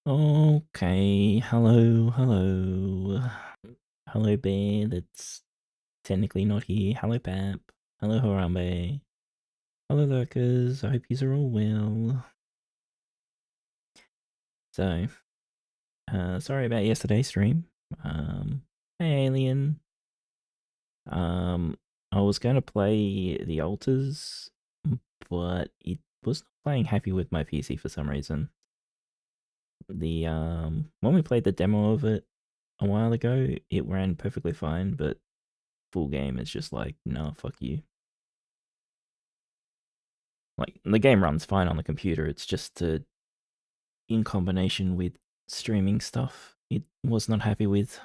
Okay, hello, hello. Hello, Bear, that's technically not here. Hello, Pap. Hello, Harambe. Hello, Lurkers. I hope yous are all well. So, sorry about yesterday's stream. Hey, Alien. I was gonna play the altars, but it was not playing happy with my PC for some reason. When we played the demo of it a while ago, it ran perfectly fine, but full game is just like, no, fuck you. Like, the game runs fine on the computer, it's just in combination with streaming stuff, it was not happy with.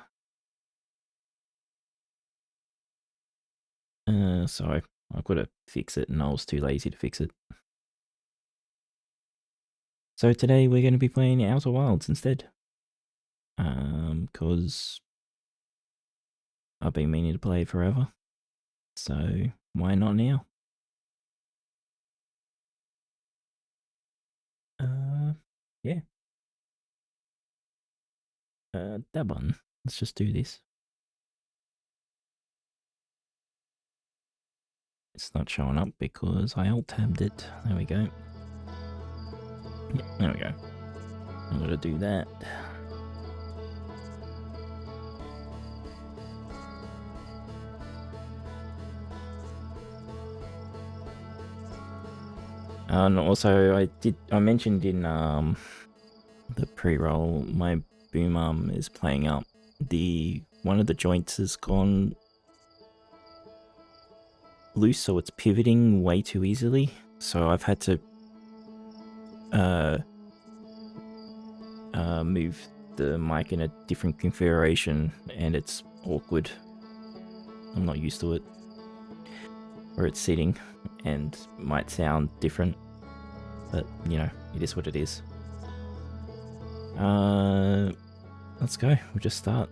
So I could have fixed it, and I was too lazy to fix it. So today we're going to be playing Outer Wilds instead. Because I've been meaning to play forever. So why not now? Yeah. That button. Let's just do this. It's not showing up because I alt-tabbed it. There we go. Yeah, there we go. I'm gonna do that. And also, I mentioned in the pre-roll, my boom arm is playing up. One of the joints has gone loose, so it's pivoting way too easily. So I've had to move the mic in a different configuration, and it's awkward. I'm not used to it. Where it's sitting, and might sound different, but you know, it is what it is. Let's go. We'll just start.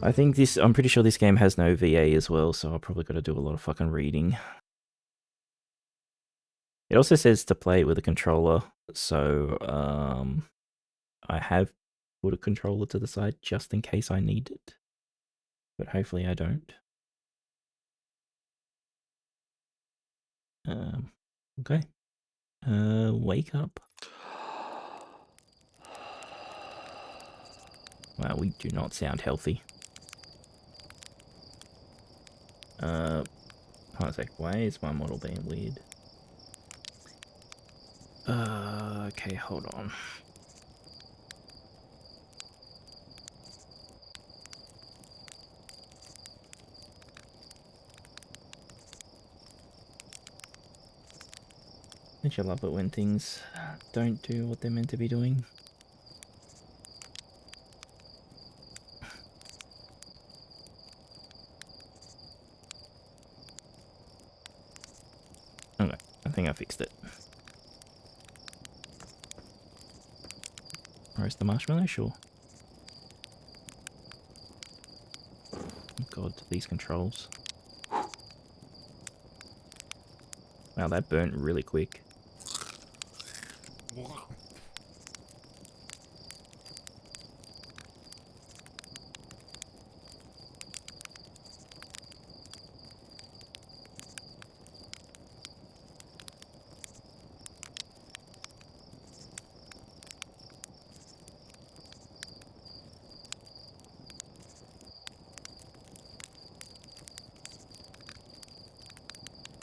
I'm pretty sure this game has no VA as well, so I'll probably got to do a lot of fucking reading. It also says to play it with a controller, so I have put a controller to the side just in case I need it, but hopefully I don't. Okay. Wake up. Wow, we do not sound healthy. Hold on a sec, why is my model being weird? Okay, hold on. Don't you love it when things don't do what they're meant to be doing? Okay, I think I fixed it. Where's the marshmallow? Sure. God, these controls. Wow, that burnt really quick.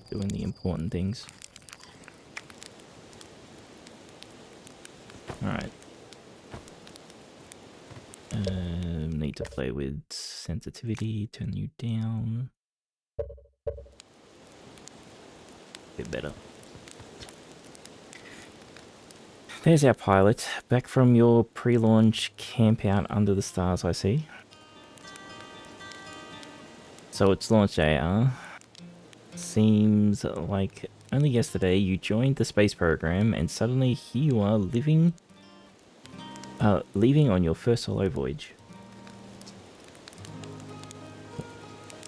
Doing the important things. Alright. Need to play with sensitivity, turn you down. Bit better. There's our pilot, back from your pre-launch camp out under the stars, I see. So it's launch day, Seems like only yesterday you joined the space program and suddenly here you are leaving on your first solo voyage.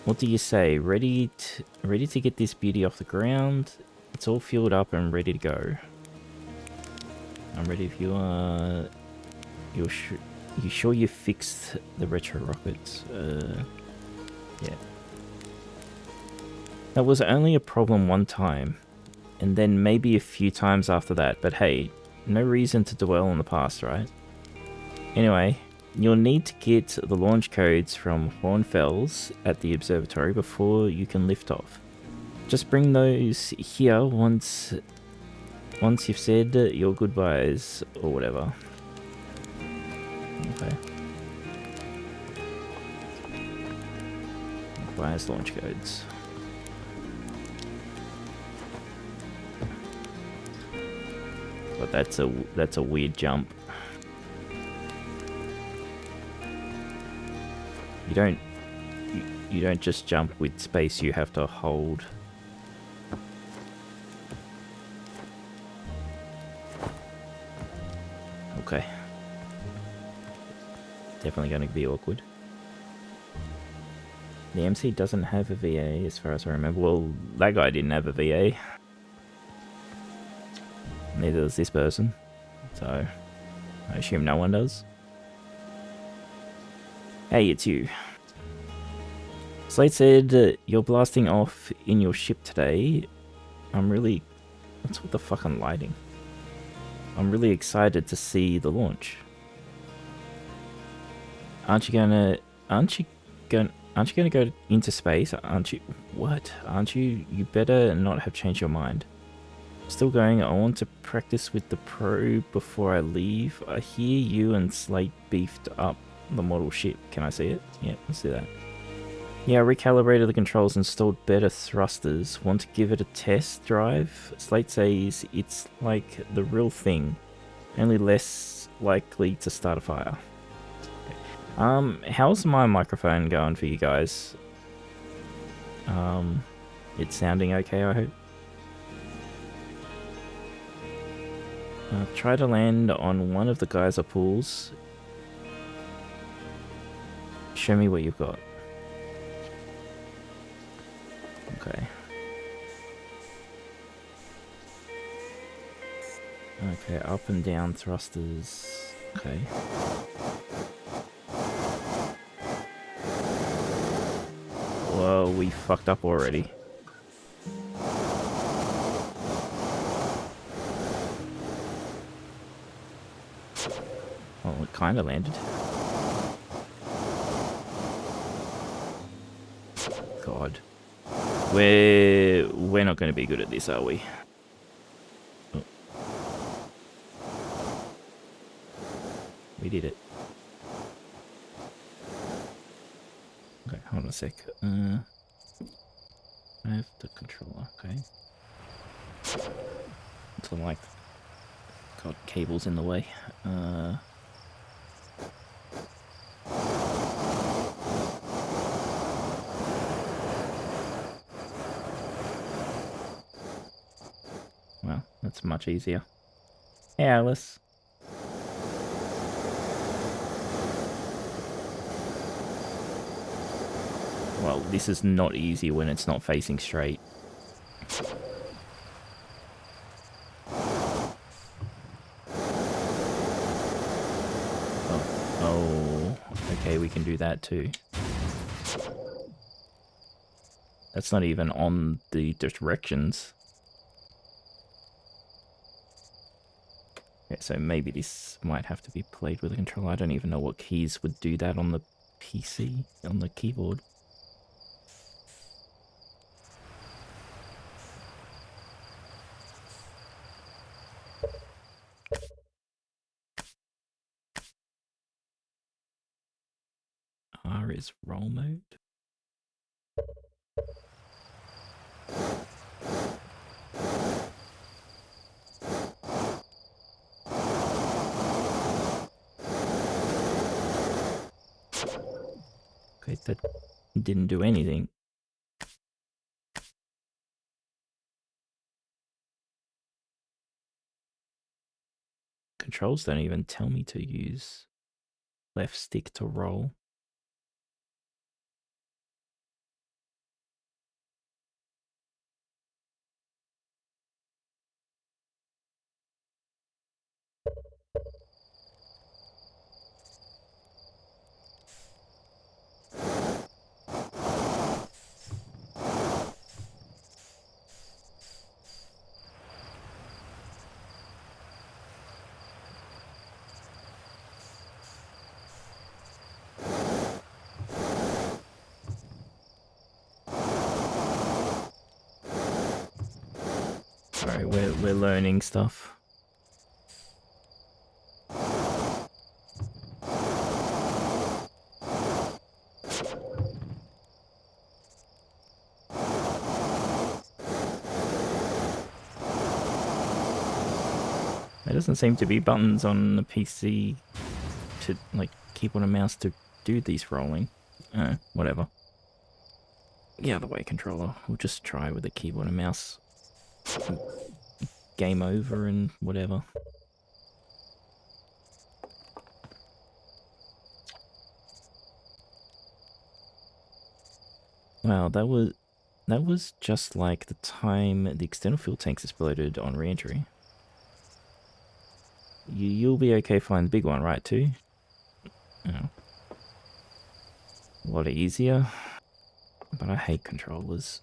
What do you say? Ready to get this beauty off the ground? It's all fueled up and ready to go. I'm ready if you are. You sure you fixed the retro rockets? Yeah. That was only a problem one time, and then maybe a few times after that, but hey, no reason to dwell on the past, right? Anyway, you'll need to get the launch codes from Hornfels at the observatory before you can lift off. Just bring those here once you've said your goodbyes or whatever. Okay. Goodbyes, launch codes. But that's a weird jump. You don't just jump with space, you have to hold. Okay. Definitely going to be awkward. The MC doesn't have a VA as far as I remember. Well, that guy didn't have a VA. Neither does this person. So, I assume no one does. Hey, it's you. Slate said you're blasting off in your ship today. I'm really... What's with the fucking lighting? I'm really excited to see the launch. Aren't you gonna go into space? Aren't you? What? Aren't you? You better not have changed your mind. Still going. I want to practice with the pro before I leave. I hear you and Slate beefed up the model ship. Can I see it? Yeah, let's do that. Yeah, I recalibrated the controls, installed better thrusters. Want to give it a test drive? Slate says it's like the real thing, only less likely to start a fire. Okay. How's my microphone going for you guys? It's sounding okay, I hope. Try to land on one of the geyser pools. Show me what you've got. Okay. Okay, up and down thrusters. Okay. Well, we fucked up already. Well, it kind of landed. God. We're not going to be good at this, are we? Oh. We did it. Okay, hold on a sec. I have the controller, okay. So like, got cables in the way. Well, that's much easier. Hey, Alice. Well, this is not easy when it's not facing straight. Oh, okay, we can do that too. That's not even on the directions. Okay, so maybe this might have to be played with a controller. I don't even know what keys would do that on the PC, on the keyboard. R is roll mode. Okay, that didn't do anything. Controls don't even tell me to use left stick to roll. Sorry, we're learning stuff. There doesn't seem to be buttons on the PC to, like, keyboard and mouse to do these rolling. Whatever. The other way controller. We'll just try with the keyboard and mouse. Game over and whatever. Wow, that was just like the time the external fuel tanks exploded on re-entry. You'll be okay flying the big one, right, too? Oh. A lot easier. But I hate controllers.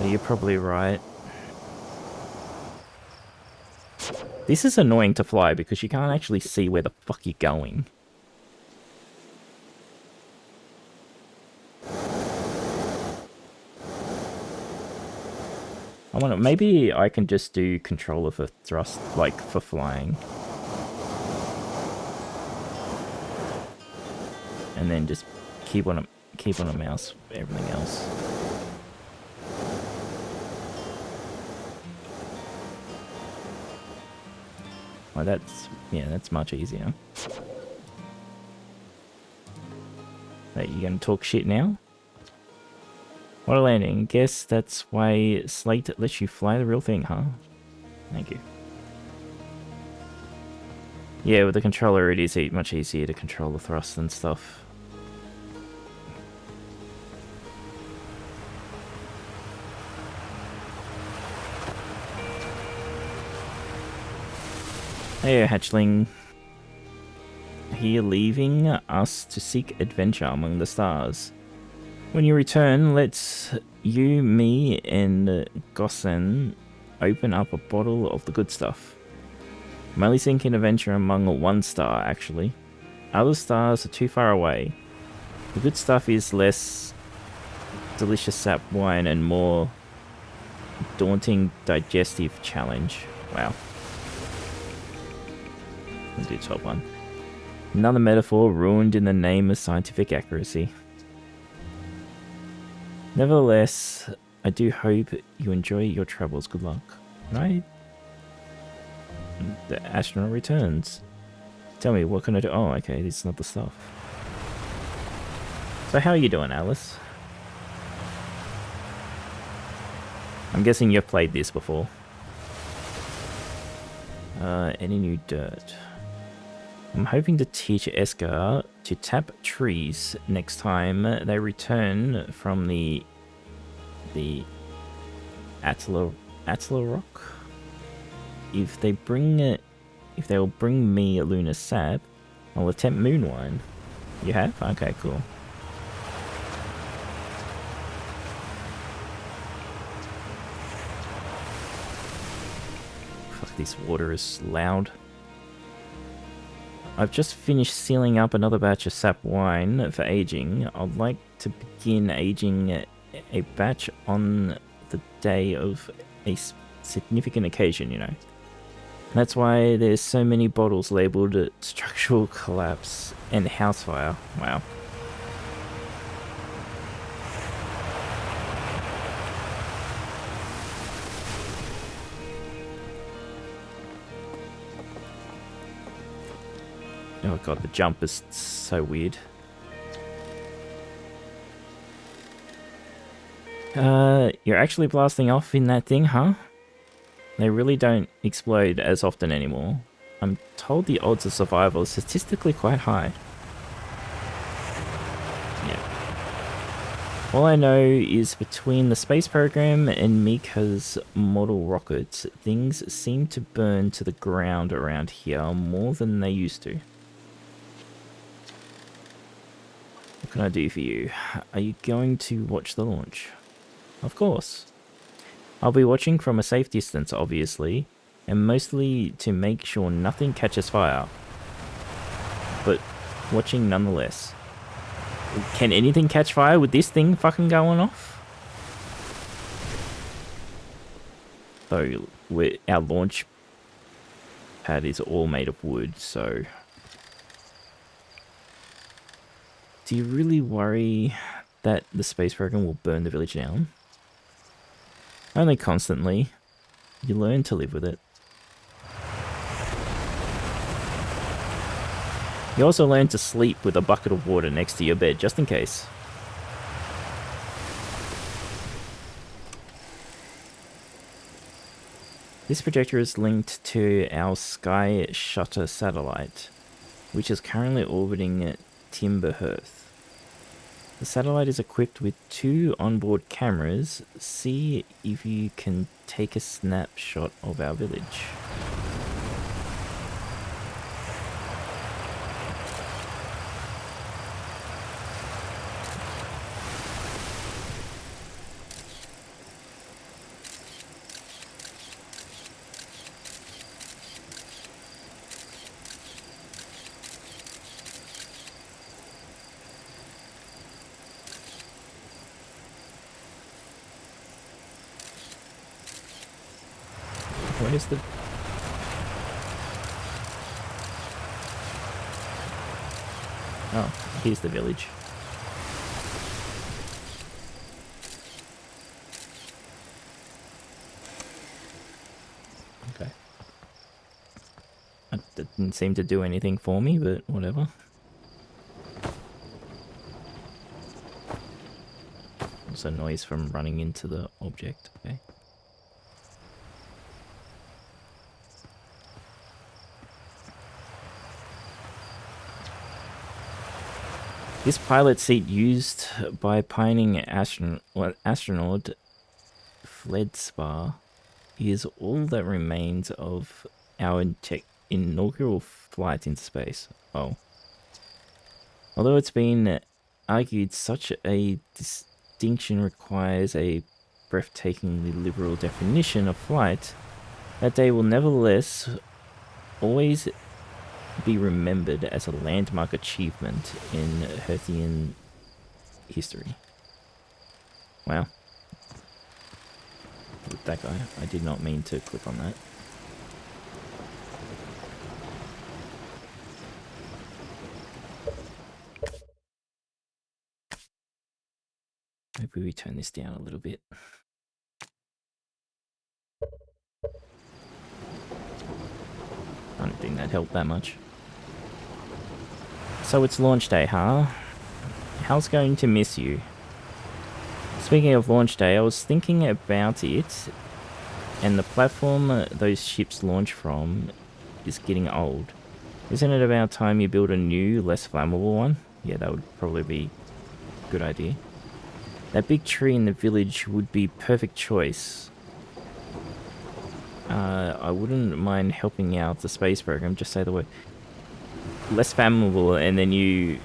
You're probably right. This is annoying to fly because you can't actually see where the fuck you're going. I wonder, maybe I can just do controller for thrust, like for flying. And then just keep on a mouse for everything else. Well, that's much easier. Wait, you gonna talk shit now? What a landing. Guess that's why Slate lets you fly the real thing, huh? Thank you. Yeah, with the controller it is much easier to control the thrust and stuff. Hey, hatchling. Here leaving us to seek adventure among the stars. When you return, let's you, me, and Gossen open up a bottle of the good stuff. I'm only seeking adventure among one star, actually. Other stars are too far away. The good stuff is less delicious sap wine and more daunting digestive challenge. Wow. Let's do top one. Another metaphor ruined in the name of scientific accuracy. Nevertheless, I do hope you enjoy your travels. Good luck. Right? The astronaut returns. Tell me, what can I do? Oh, okay, this is not the stuff. So how are you doing, Alice? I'm guessing you've played this before. Any new dirt? I'm hoping to teach Esker to tap trees next time they return from the Atla Rock. If they will bring me lunar sap, I'll attempt moon wine. You have? Okay, cool. Fuck, this water is loud. I've just finished sealing up another batch of sap wine for aging. I'd like to begin aging a batch on the day of a significant occasion, you know. That's why there's so many bottles labeled structural collapse and house fire. Wow. Oh god, the jump is so weird. You're actually blasting off in that thing, huh? They really don't explode as often anymore. I'm told the odds of survival are statistically quite high. Yeah. All I know is between the space program and Mika's model rockets, things seem to burn to the ground around here more than they used to. What can I do for you? Are you going to watch the launch? Of course. I'll be watching from a safe distance, obviously, and mostly to make sure nothing catches fire. But watching nonetheless. Can anything catch fire with this thing fucking going off? Though our launch pad is all made of wood, so... Do you really worry that the space program will burn the village down? Only constantly. You learn to live with it. You also learn to sleep with a bucket of water next to your bed, just in case. This projector is linked to our Sky Shutter satellite, which is currently orbiting Timberhearth. The satellite is equipped with 2 onboard cameras. See if you can take a snapshot of our village. Where's the... Oh, here's the village. Okay. That didn't seem to do anything for me, but whatever. Also noise from running into the object, okay. This pilot seat used by pioneering astronaut Fledgling is all that remains of our inaugural flight into space. Oh. Although it's been argued such a distinction requires a breathtakingly liberal definition of flight, that day will nevertheless always be remembered as a landmark achievement in Herthian history. Wow. With that guy, I did not mean to click on that. Maybe we turn this down a little bit. I don't think that helped that much. So it's launch day, huh? How's going to miss you? Speaking of launch day, I was thinking about it, and the platform those ships launch from is getting old. Isn't it about time you build a new, less flammable one? Yeah, that would probably be a good idea. That big tree in the village would be perfect choice. I wouldn't mind helping out the space program, just say the word. Less flammable, and then you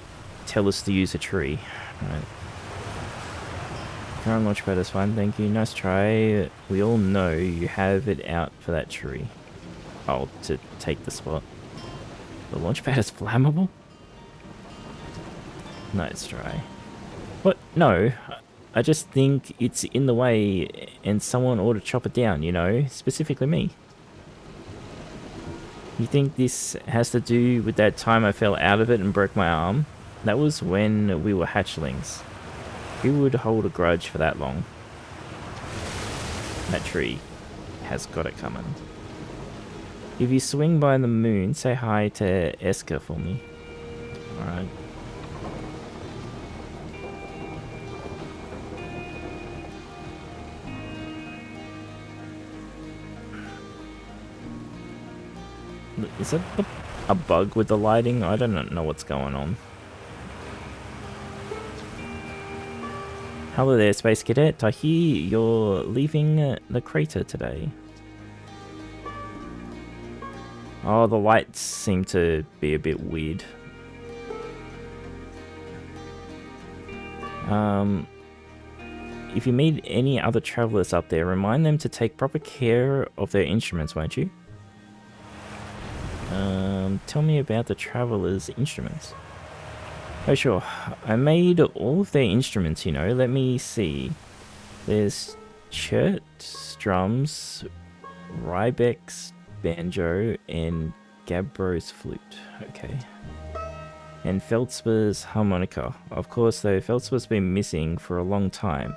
tell us to use a tree. Right. Current launchpad is fine, thank you. Nice try. We all know you have it out for that tree. Oh, to take the spot. The launchpad is flammable? Nice try. What? No. I just think it's in the way and someone ought to chop it down, you know? Specifically me. You think this has to do with that time I fell out of it and broke my arm? That was when we were hatchlings. Who would hold a grudge for that long? That tree has got it coming. If you swing by the moon, say hi to Eska for me. Alright. Is that a bug with the lighting? I don't know what's going on. Hello there, Space Cadet. I hear you're leaving the crater today. Oh, the lights seem to be a bit weird. if you meet any other travelers up there, remind them to take proper care of their instruments, won't you? Tell me about the travelers' instruments. Oh, sure. I made all of their instruments, you know. Let me see. There's Chert, drums, Rybeck's banjo, and Gabbro's flute. Okay. And Feldspar's harmonica. Of course, though, Feldspar's been missing for a long time.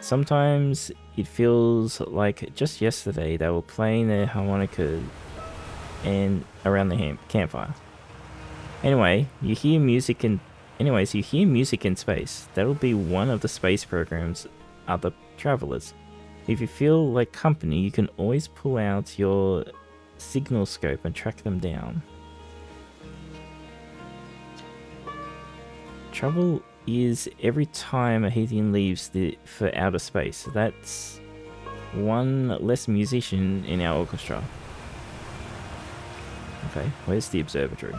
Sometimes it feels like just yesterday they were playing their harmonica and around the campfire. Anyways, you hear music in space. That'll be one of the space program's other travelers. If you feel like company, you can always pull out your signal scope and track them down. Trouble is every time a Heathen leaves for outer space. That's one less musician in our orchestra. Okay, where's the observatory?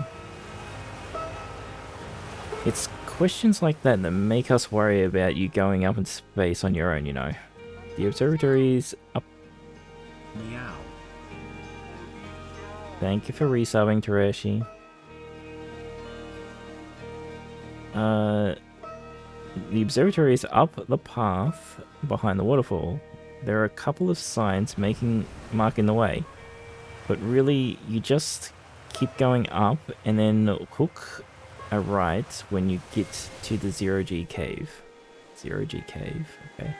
It's questions like that that make us worry about you going up in space on your own, you know. The observatory's up. Meow. Thank you for resubbing, Tereshi. The observatory is up the path behind the waterfall. There are a couple of signs marking the way. But really, you just keep going up and then hook a right when you get to the 0G cave. 0G cave, okay.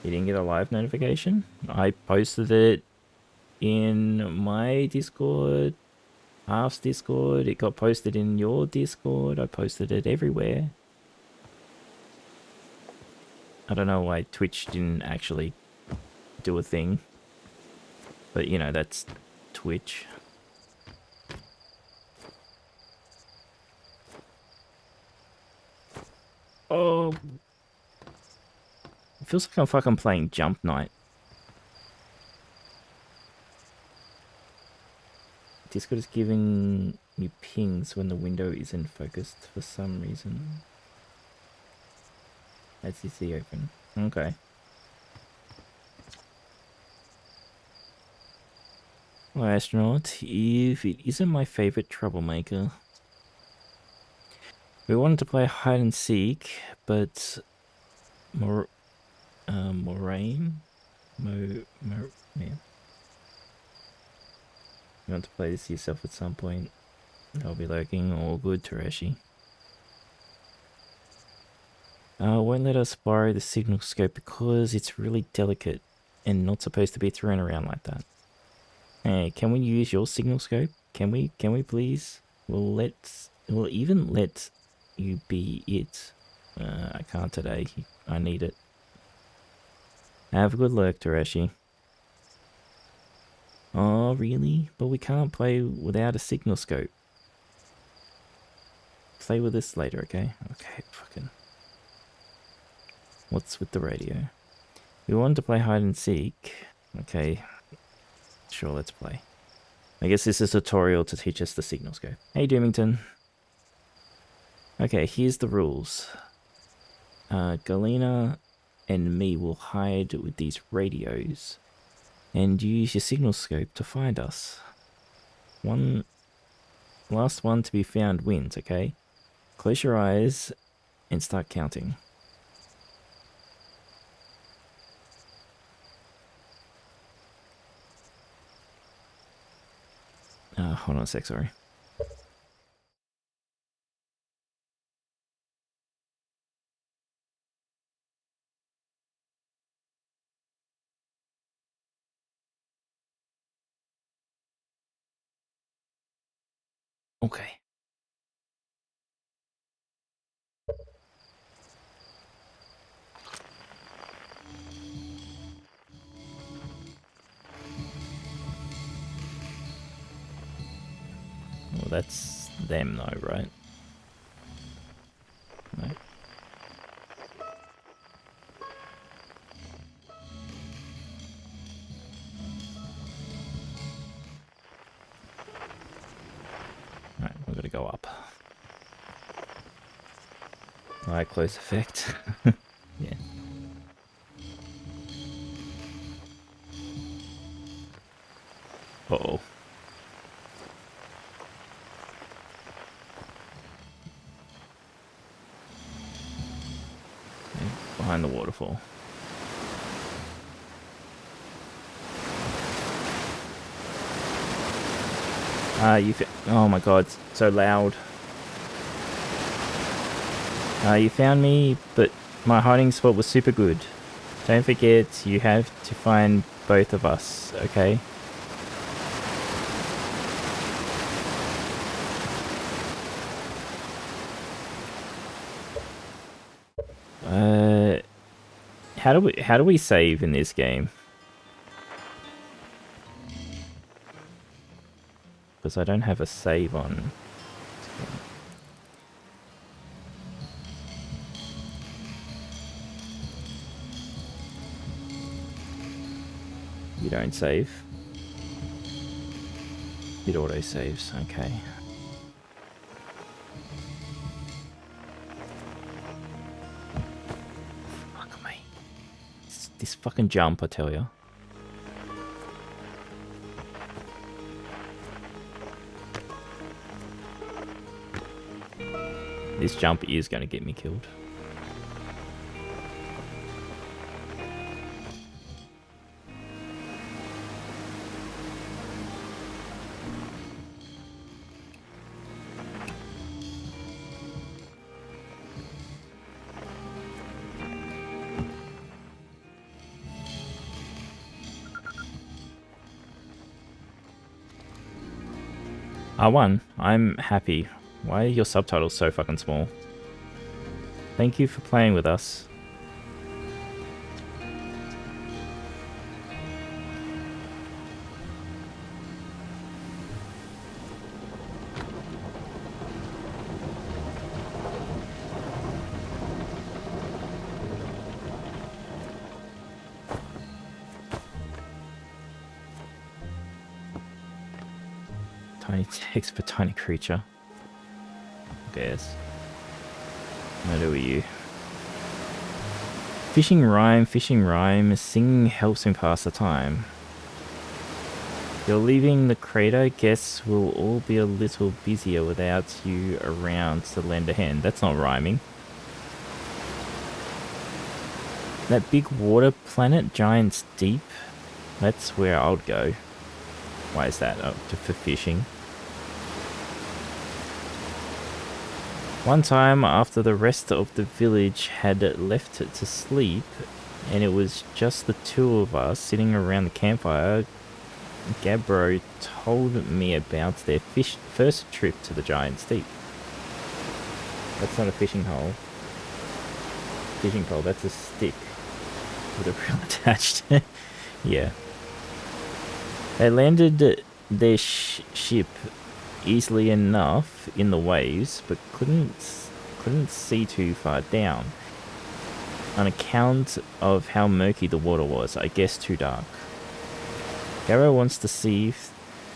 You didn't get a live notification? I posted it in my Discord, Half's Discord, it got posted in your Discord, I posted it everywhere. I don't know why Twitch didn't actually do a thing. But you know, that's Twitch. Oh, it feels like I'm fucking playing Jump Night. Discord is giving me pings when the window isn't focused for some reason. As you see open. Okay. Well, astronaut, if it isn't my favorite troublemaker. We wanted to play hide and seek, but Moraine? Yeah. You want to play this yourself at some point? I'll be lurking. All good, Tereshi. Won't let us borrow the signal scope because it's really delicate and not supposed to be thrown around like that. Hey, can we use your signal scope? Can we please? We'll even let you be it. I can't today. I need it. Have a good lurk, Tereshi. Oh, really? But we can't play without a signal scope. Play with this later, okay? Okay, fucking. What's with the radio? We wanted to play hide and seek. Okay. Sure, let's play. I guess this is a tutorial to teach us the signal scope. Hey, Doomington. Okay, here's the rules. Galena and me will hide with these radios and use your signal scope to find us. Last one to be found wins, okay? Close your eyes and start counting. Hold on a sec, sorry. Okay. Well, that's them though, right? No. Eye close effect. Yeah. Uh-oh. Okay, behind the waterfall. Oh my god, it's so loud. You found me, but my hiding spot was super good. Don't forget, you have to find both of us, okay? How do we save in this game? Because I don't have a save on. You don't save. It auto saves, okay. Fuck me. This fucking jump, I tell you. This jump is going to get me killed. I won. I'm happy. Why are your subtitles so fucking small? Thank you for playing with us. Tiny text for tiny creature. Who cares? What are you? Fishing rhyme, singing helps me pass the time. You're leaving the crater, guess we'll all be a little busier without you around to lend a hand. That's not rhyming. That big water planet, Giant's Deep, that's where I'll go. Why is that? Oh, for fishing. One time, after the rest of the village had left to sleep, and it was just the two of us sitting around the campfire, Gabbro told me about their first trip to the Giant's Deep. That's not a fishing hole. Fishing pole, that's a stick with a reel attached. Yeah. They landed their ship easily enough in the waves, but couldn't see too far down on account of how murky the water was. I guess too dark. Garrow wants to see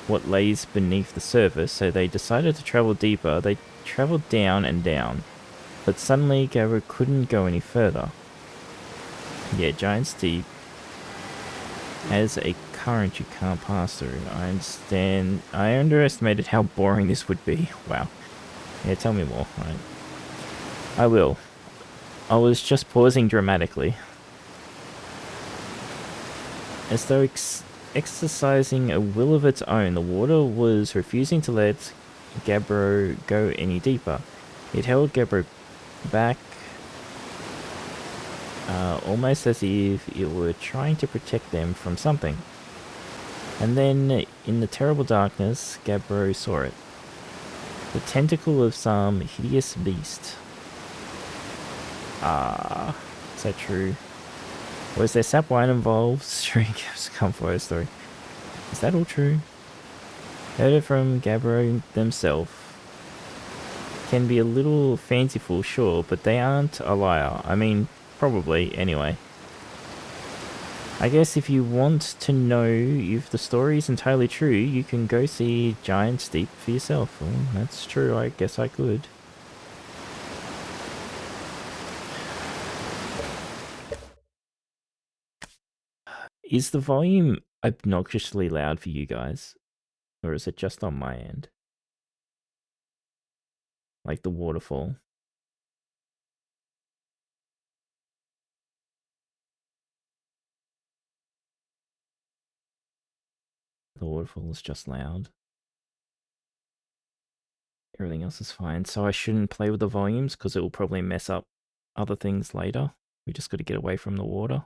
what lays beneath the surface, so they decided to travel deeper. They traveled down and down, but suddenly Garrow couldn't go any further. Yeah, Giant's Deep has a current you can't pass through. I understand. I underestimated how boring this would be. Wow. Yeah, tell me more. I will. I was just pausing dramatically. As though exercising a will of its own, the water was refusing to let Gabbro go any deeper. It held Gabbro back, almost as if it were trying to protect them from something. And then, in the terrible darkness, Gabbro saw it. The tentacle of some hideous beast. Ah, is that true? Was there sap wine involved? Shrink has come for a story. Is that all true? Heard it from Gabbro themselves. Can be a little fanciful, sure, but they aren't a liar. I mean, probably, anyway. I guess if you want to know if the story is entirely true, you can go see Giant's Deep for yourself. Well, that's true, I guess I could. Is the volume obnoxiously loud for you guys? Or is it just on my end? Like the waterfall. The waterfall is just loud. Everything else is fine. So I shouldn't play with the volumes because it will probably mess up other things later. We just got to get away from the water.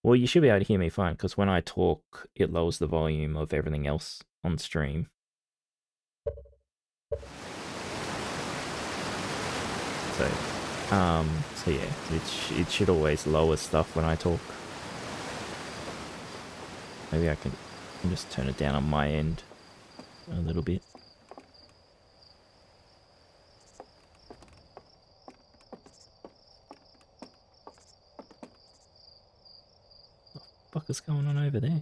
Well, you should be able to hear me fine because when I talk, it lowers the volume of everything else on stream. So yeah, it should always lower stuff when I talk. Maybe I can just turn it down on my end a little bit. What the fuck is going on over there?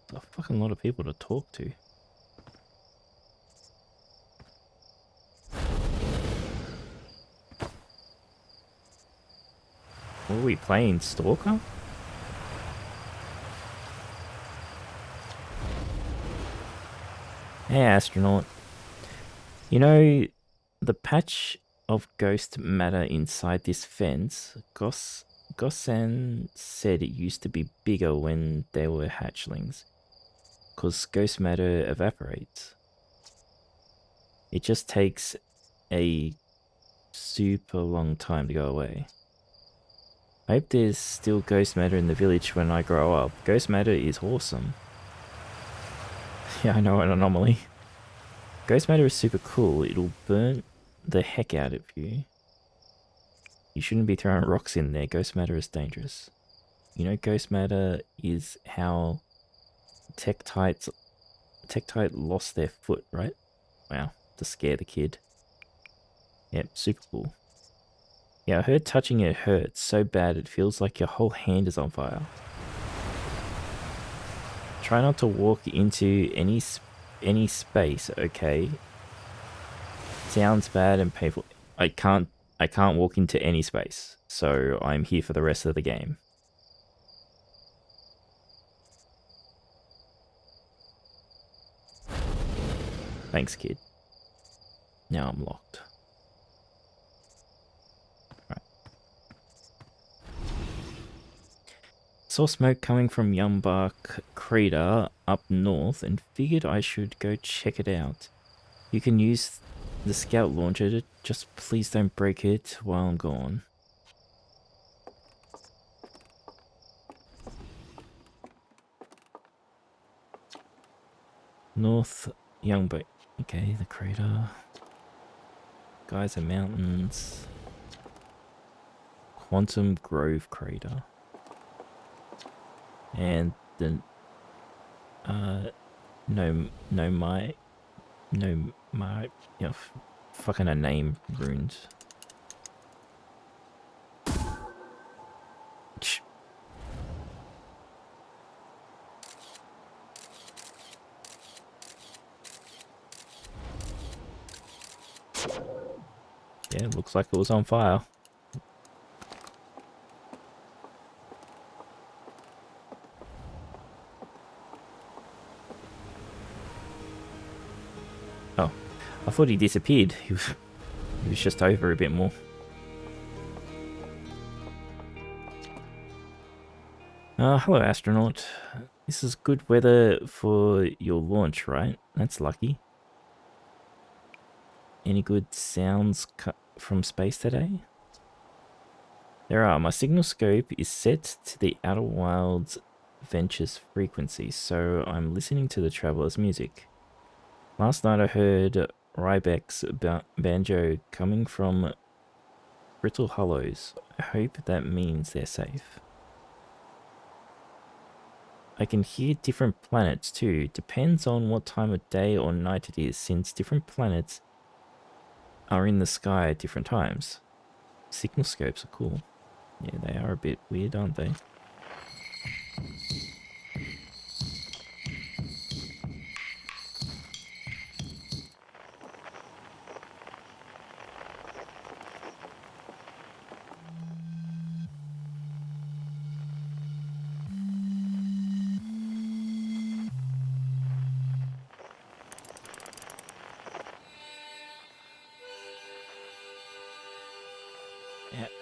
There's a fucking lot of people to talk to. What are we playing, Stalker? Hey, astronaut. You know, the patch of ghost matter inside this fence, Gossan said it used to be bigger when there were hatchlings, because ghost matter evaporates. It just takes a super long time to go away. I hope there's still ghost matter in the village when I grow up. Ghost matter is awesome. Yeah, I know, an anomaly. Ghost matter is super cool. It'll burn the heck out of you. You shouldn't be throwing rocks in there. Ghost matter is dangerous. You know, ghost matter is how Tektite lost their foot, right? Wow, to scare the kid. Yep, super cool. Yeah, I heard touching it hurts so bad it feels like your whole hand is on fire. Try not to walk into any space, okay? Sounds bad and painful. I can't walk into any space, so I'm here for the rest of the game. Thanks, kid. Now I'm locked. Right. Saw smoke coming from Yumbark Crater up north and figured I should go check it out. You can use the scout launcher, just please don't break it while I'm gone. North Youngboat. Okay, the crater. Geyser Mountains. Quantum Grove Crater. And the yeah, fucking a name runes. Yeah, looks like it was on fire. Oh, I thought he disappeared. He was just over a bit more. Hello, astronaut. This is good weather for your launch, right? That's lucky. Any good sounds cut from space today? There are. My signal scope is set to the Outer Wilds Ventures frequency, so I'm listening to the Traveler's music. Last night I heard Rybeck's banjo coming from Brittle Hollows. I hope that means they're safe. I can hear different planets too. Depends on what time of day or night it is, since different planets are in the sky at different times. Signal scopes are cool. Yeah, they are a bit weird, aren't they?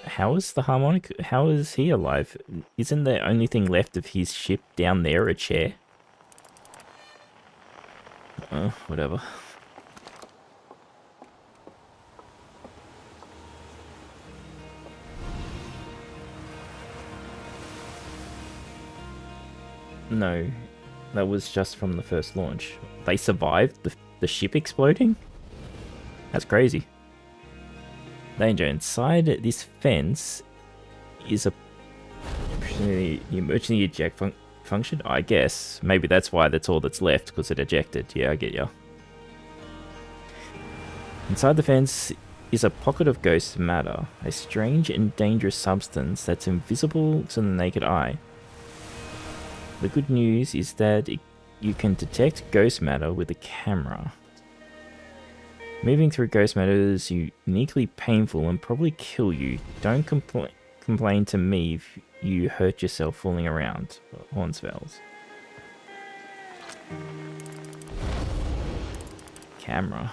How is the harmonic? How is he alive? Isn't the only thing left of his ship down there a chair? Oh, whatever. No, that was just from the first launch. They survived the ship exploding? That's crazy. Danger. Inside this fence is the emergency eject function, I guess. Maybe that's why that's all that's left, because it ejected. Yeah, I get ya. Inside the fence is a pocket of ghost matter, a strange and dangerous substance that's invisible to the naked eye. The good news is that you can detect ghost matter with a camera. Moving through ghost matter is uniquely painful and probably kill you. Don't complain to me if you hurt yourself fooling around. Hornsvells. Camera.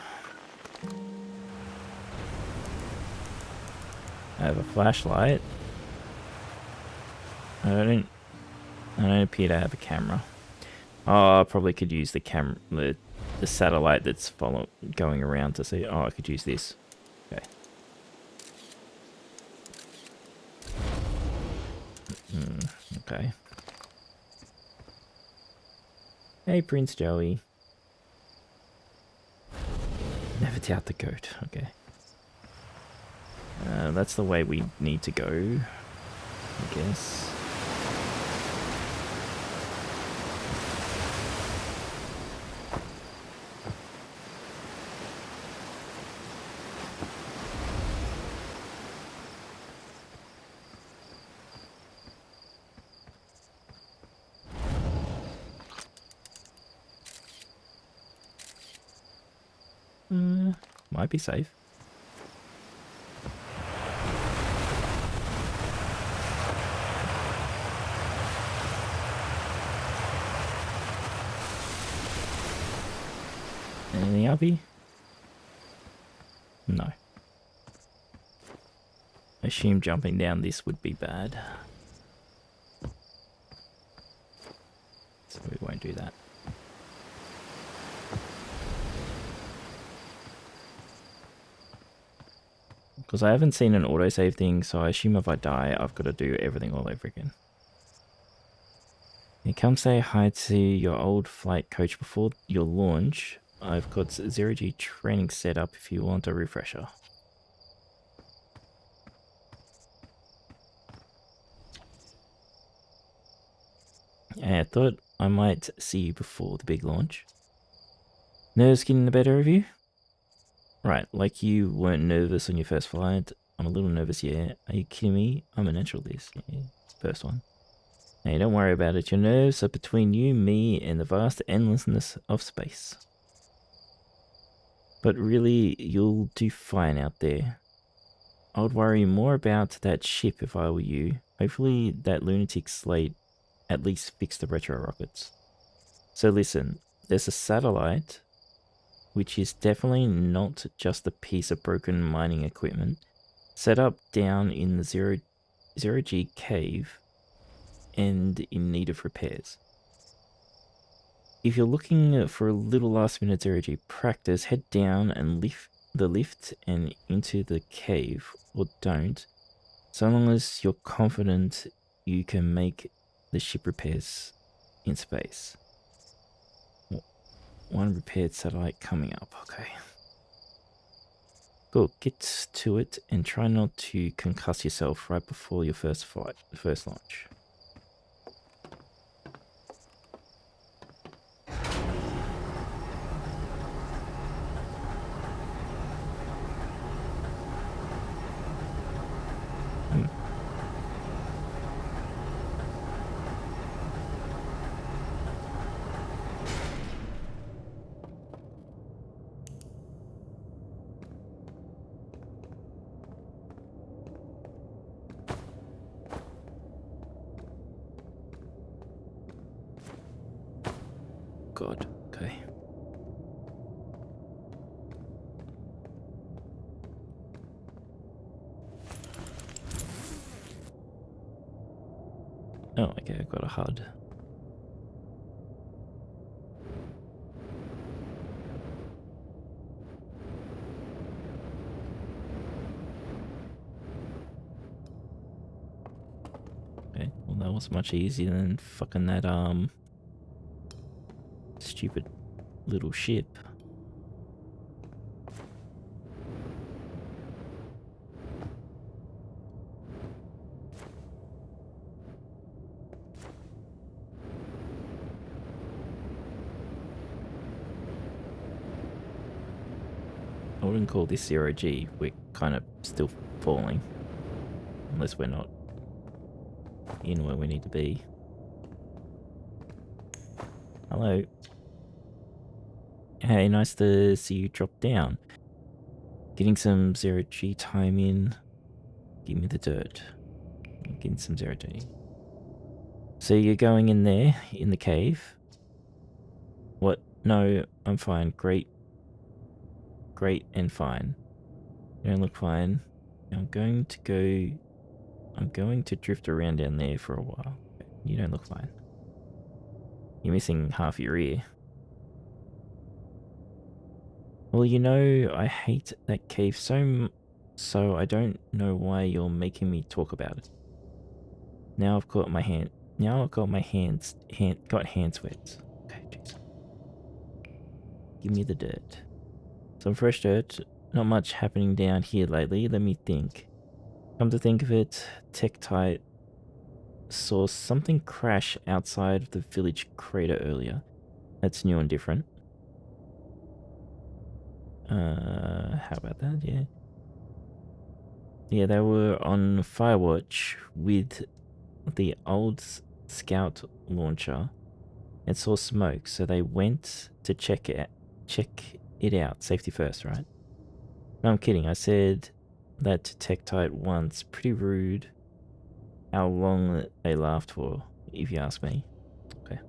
I have a flashlight. I don't appear to have a camera. Oh, I probably could use the camera, the satellite that's going around to see. Oh, I could use this. Okay. Okay. Hey, Prince Joey. Never doubt the goat. Okay. That's the way we need to go, I guess. Might be safe. Anything uppy? No. I assume jumping down this would be bad. So we won't do that. Because I haven't seen an autosave thing, so I assume if I die, I've got to do everything all over again. You come say hi to your old flight coach before your launch. I've got 0G training set up if you want a refresher. Yeah, I thought I might see you before the big launch. Nerves getting the better of you? Right, like you weren't nervous on your first flight. I'm a little nervous, yeah. Are you kidding me? I'm a naturalist. Yeah, first one. Hey, don't worry about it. Your nerves are between you, me, and the vast endlessness of space. But really, you'll do fine out there. I would worry more about that ship if I were you. Hopefully that lunatic slate at least fixed the retro rockets. So listen, there's a satellite, which is definitely not just a piece of broken mining equipment, set up down in the 0G cave and in need of repairs. If you're looking for a little last minute 0G practice, head down and lift the lift and into the cave, or don't, so long as you're confident you can make the ship repairs in space. One repaired satellite coming up, okay. Cool, get to it and try not to concuss yourself right before your first launch. God, okay. Oh, okay, I got a HUD. Okay, well that was much easier than fucking that stupid little ship. I wouldn't call this 0G. We're kind of still falling. Unless we're not in where we need to be. Hello. Hey, nice to see you drop down. Getting some 0G time in. Give me the dirt. Getting some 0G. So you're going in there, in the cave? What? No, I'm fine. Great. Great and fine. You don't look fine. I'm going to drift around down there for a while. You don't look fine. You're missing half your ear. Well, you know, I hate that cave so I don't know why you're making me talk about it. Now I've got my hand. Now I've got my hands sweats. Okay, jeez. Give me the dirt. Some fresh dirt. Not much happening down here lately. Let me think. Come to think of it, Tektite saw something crash outside of the village crater earlier. That's new and different. How about that? Yeah. Yeah, they were on Firewatch with the old scout launcher and saw smoke, so they went to check it out. Safety first, right? No, I'm kidding. I said that to Tektite once. Pretty rude how long they laughed for, if you ask me. Okay.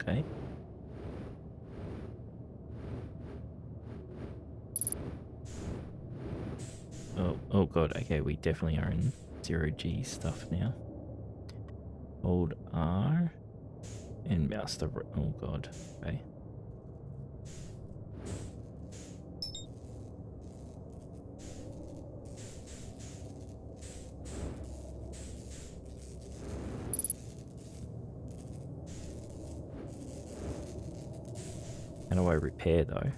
Okay. Oh god, okay, we definitely are in 0G stuff now. Hold R and mouse the oh god, okay. How do I repair though?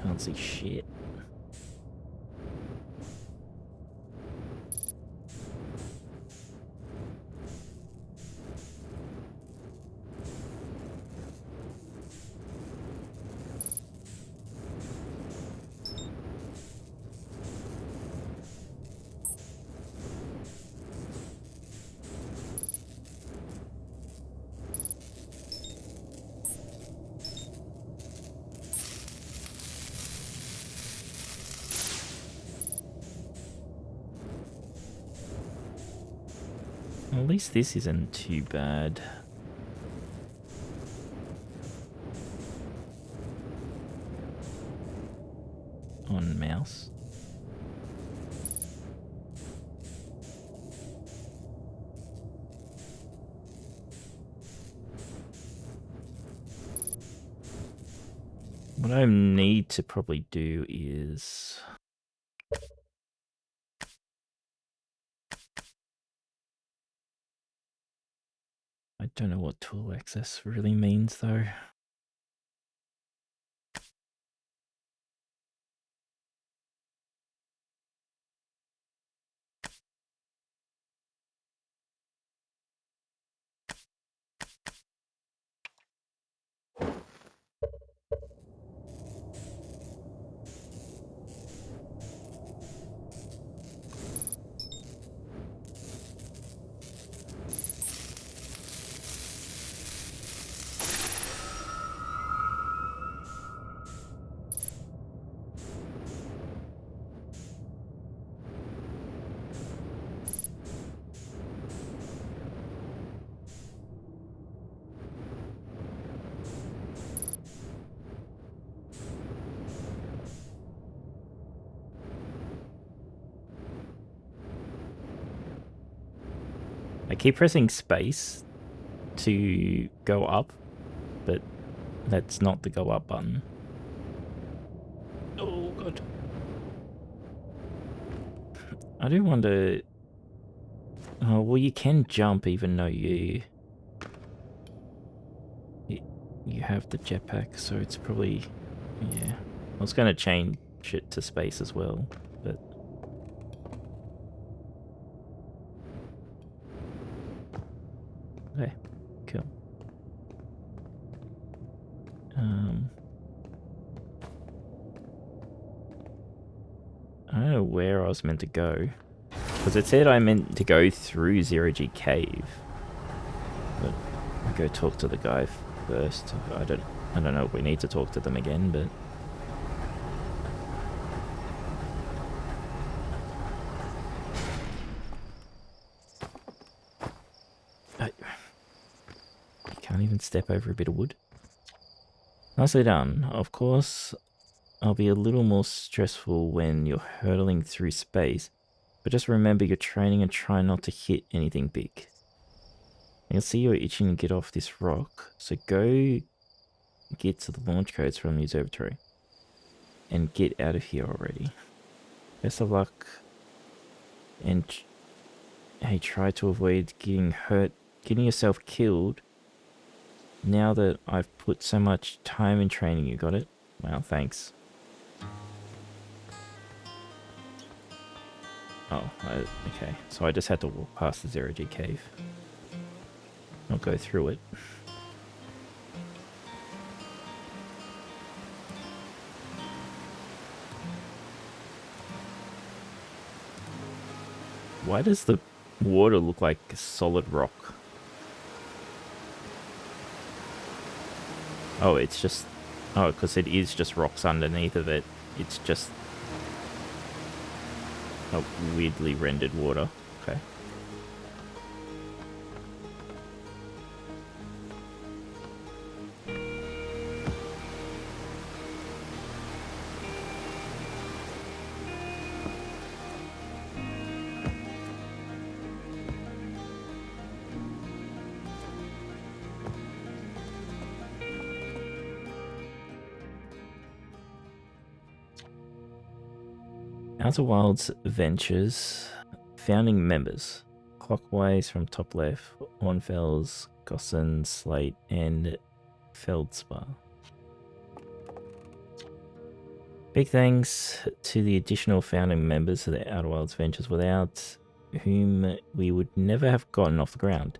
Can't see shit. At least this isn't too bad. On mouse. What I need to probably do is... I don't know what tool access really means though. I keep pressing space to go up, but that's not the go up button. Oh god. I do wonder... Oh, well, you can jump even though you have the jetpack, so it's probably... Yeah. I was going to change it to space as well, but... Okay, cool. I don't know where I was meant to go. Because it said I meant to go through Zero G Cave. But I go talk to the guy first. I don't know if we need to talk to them again, but... You can't even step over a bit of wood. Nicely done. Of course, I'll be a little more stressful when you're hurtling through space, but just remember you're training and try not to hit anything big. I can see you're itching to get off this rock, so go get to the launch codes from the observatory and get out of here already. Best of luck, and hey, try to avoid getting hurt, getting yourself killed. Now that I've put so much time in training, you got it? Wow, thanks. Oh, okay. So I just had to walk past the Zero G Cave. Not go through it. Why does the water look like solid rock? Oh, it's just... Oh, because it is just rocks underneath of it. It's just... a weirdly rendered water. Okay. Outer Wilds Ventures, founding members, clockwise from top left, Ornfels, Gossen, Slate, and Feldspar. Big thanks to the additional founding members of the Outer Wilds Ventures, without whom we would never have gotten off the ground.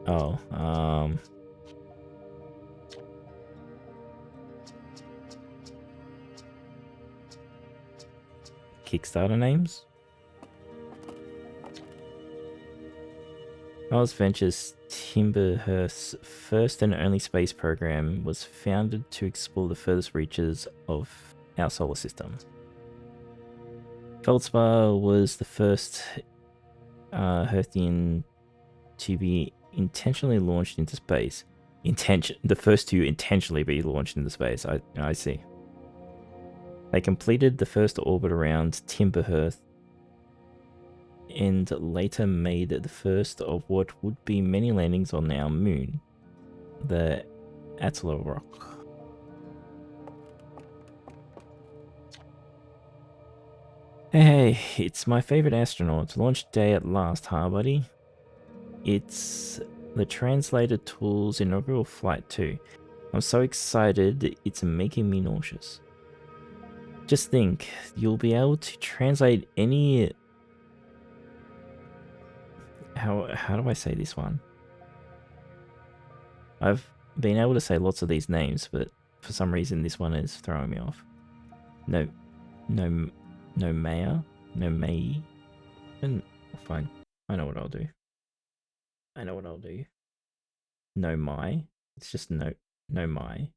Oh, Kickstarter names? Wilds Ventures Timberhurst's first and only space program was founded to explore the furthest reaches of our solar system. Feldspar was the first Hearthian to be intentionally launched into space. The first to intentionally be launched into space. I see. They completed the first orbit around Timberhurst and later made the first of what would be many landings on our moon, the Attila rock. Hey, it's my favorite astronaut. Launch day at last, huh, buddy? It's the Translator Tool's inaugural flight too. I'm so excited, it's making me nauseous. Just think, you'll be able to translate any... How do I say this one? I've been able to say lots of these names, but for some reason this one is throwing me off. No Maya? No May? Fine. I know what I'll do. No My? It's just no My.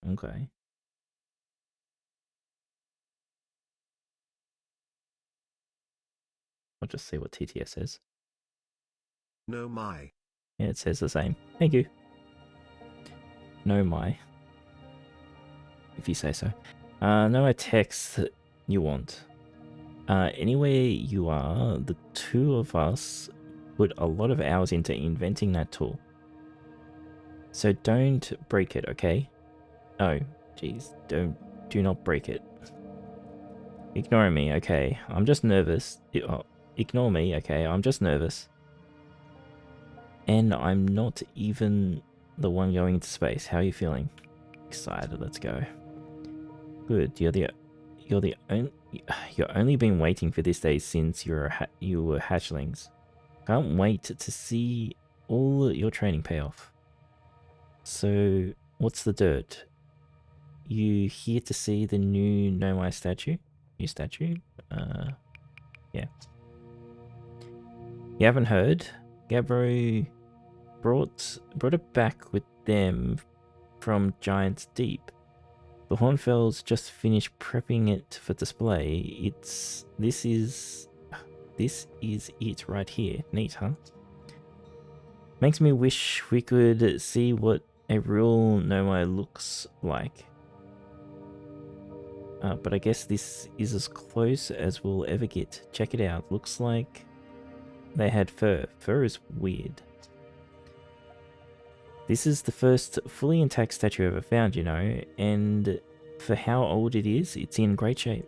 Okay. I'll just see what TTS says. No my. Yeah, it says the same. Thank you. No My. If you say so. No text that you want. Anywhere you are, the two of us put a lot of hours into inventing that tool. So don't break it, okay? Oh, jeez, do not break it. Ignore me, okay? I'm just nervous. Ignore me, okay? I'm just nervous. And I'm not even the one going into space. How are you feeling? Excited, let's go. Good, you're only been waiting for this day since you were hatchlings. Can't wait to see all your training pay off. So, what's the dirt? You here to see the new Nomai statue? New statue? Yeah. You haven't heard? Gabbro brought it back with them from Giant's Deep. The Hornfells just finished prepping it for display. This is it right here. Neat, huh? Makes me wish we could see what a real Nomai looks like. But I guess this is as close as we'll ever get. Check it out. Looks like they had fur. Fur is weird. This is the first fully intact statue ever found, you know, and for how old it is, it's in great shape.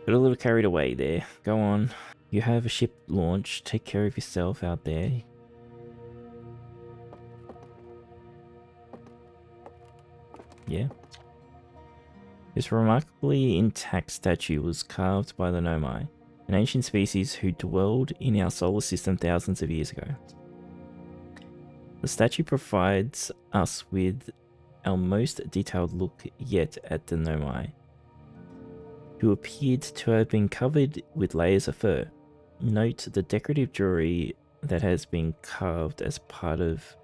Got a little carried away there. Go on. You have a ship launch. Take care of yourself out there. Yeah. This remarkably intact statue was carved by the Nomai, an ancient species who dwelled in our solar system thousands of years ago. The statue provides us with our most detailed look yet at the Nomai, who appeared to have been covered with layers of fur. Note the decorative jewelry that has been carved as part of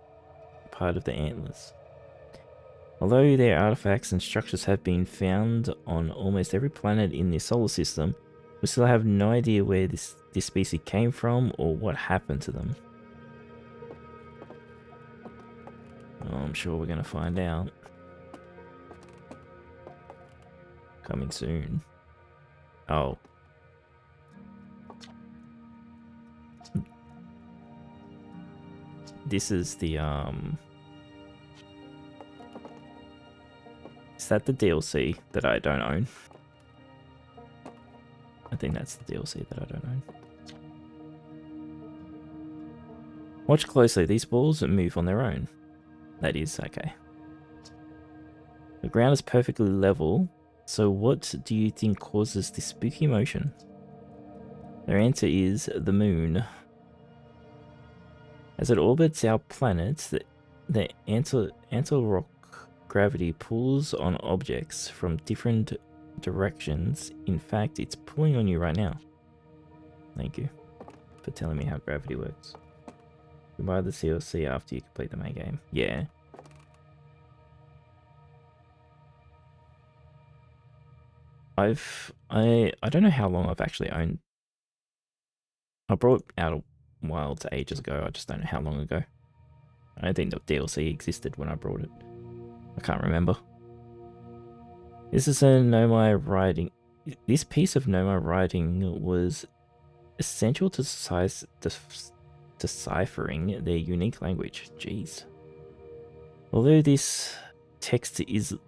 the antlers. Although their artifacts and structures have been found on almost every planet in the solar system, we still have no idea where this species came from or what happened to them. Oh, I'm sure we're going to find out. Coming soon. Oh. This is the, Is that the DLC that I don't own? I think that's the DLC that I don't own. Watch closely, these balls move on their own. That is, okay. The ground is perfectly level, so what do you think causes this spooky motion? Their answer is the moon. As it orbits our planet, the anti-rock gravity pulls on objects from different directions. In fact, it's pulling on you right now. Thank you for telling me how gravity works. You buy the DLC after you complete the main game. Yeah. I don't know how long I've actually owned. I brought Outer Wilds ages ago. I just don't know how long ago. I don't think the DLC existed when I brought it. I can't remember. This is a Nomai writing. This piece of Nomai writing was essential to deciphering their unique language. Jeez. Although this text is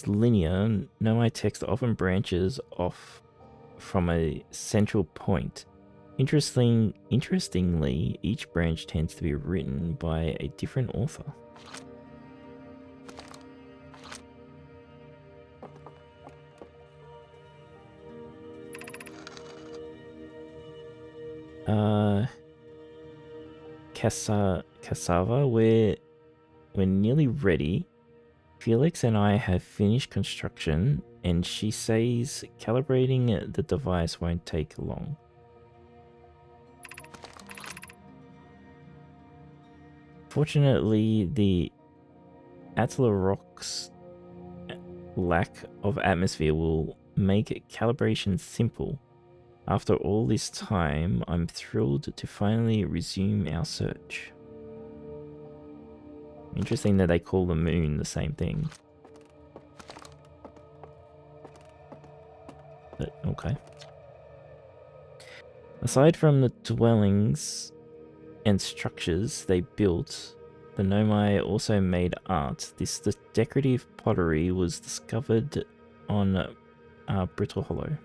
linear, Nomai text often branches off from a central point. Interestingly, each branch tends to be written by a different author. Cassava, we're nearly ready. Felix and I have finished construction, and she says calibrating the device won't take long. Fortunately, the Atla rock's lack of atmosphere will make calibration simple. After all this time, I'm thrilled to finally resume our search. Interesting that they call the moon the same thing. But okay. Aside from the dwellings and structures they built, the Nomai also made art. This decorative pottery was discovered on Brittle Hollow.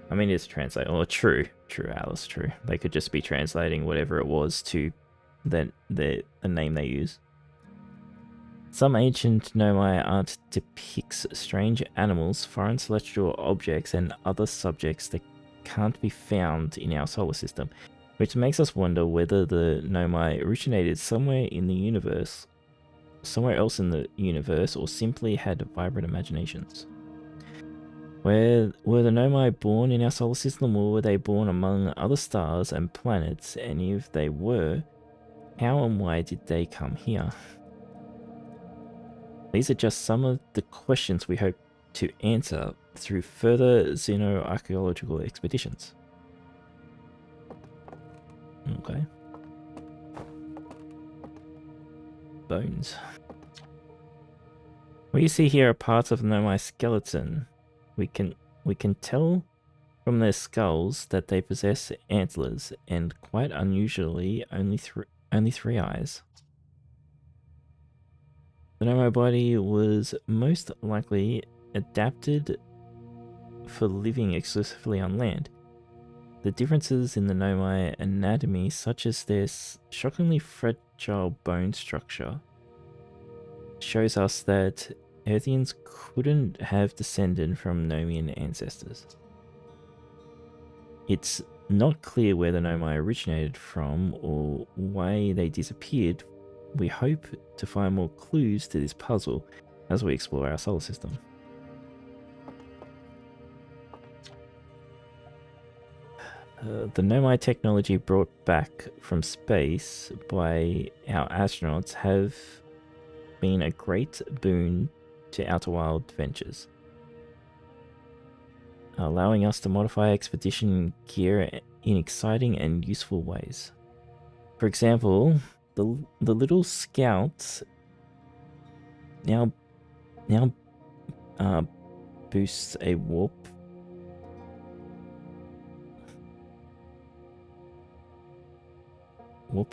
I mean, it's translate. Oh, true, Alice, true. They could just be translating whatever it was to the name they use. Some ancient Nomai art depicts strange animals, foreign celestial objects, and other subjects that can't be found in our solar system, which makes us wonder whether the Nomai originated somewhere in the universe, somewhere else in the universe, or simply had vibrant imaginations. Were the Nomai born in our solar system, or were they born among other stars and planets? And if they were, how and why did they come here? These are just some of the questions we hope to answer through further xenoarchaeological expeditions. Okay. Bones. What you see here are parts of the Nomai skeleton. We can tell from their skulls that they possess antlers and, quite unusually, only three eyes. The Nomai body was most likely adapted for living exclusively on land. The differences in the Nomai anatomy, such as their shockingly fragile bone structure, shows us that Earthians couldn't have descended from Nomian ancestors. It's not clear where the Nomai originated from or why they disappeared. We hope to find more clues to this puzzle as we explore our solar system. The Nomai technology brought back from space by our astronauts have been a great boon to outer wild ventures, allowing us to modify expedition gear in exciting and useful ways. For example, the little scout now boosts a warp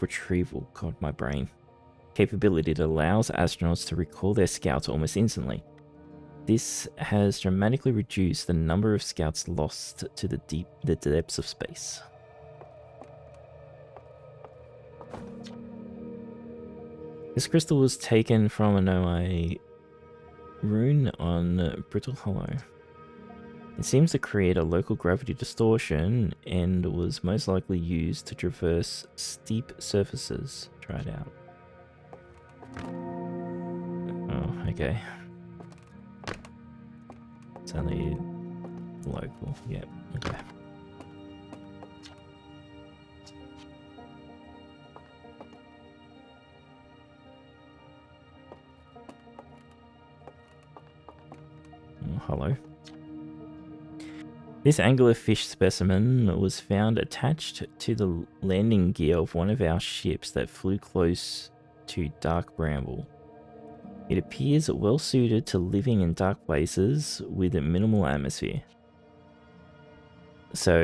retrieval, God, my brain, capability that allows astronauts to recall their scouts almost instantly. This has dramatically reduced the number of scouts lost to the depths of space. This crystal was taken from a Nomai rune on Brittle Hollow. It seems to create a local gravity distortion and was most likely used to traverse steep surfaces. Try it out. Oh, okay. It's only local. Yep, okay. Oh, hello. This anglerfish specimen was found attached to the landing gear of one of our ships that flew close to Dark Bramble. It appears well suited to living in dark places with a minimal atmosphere. So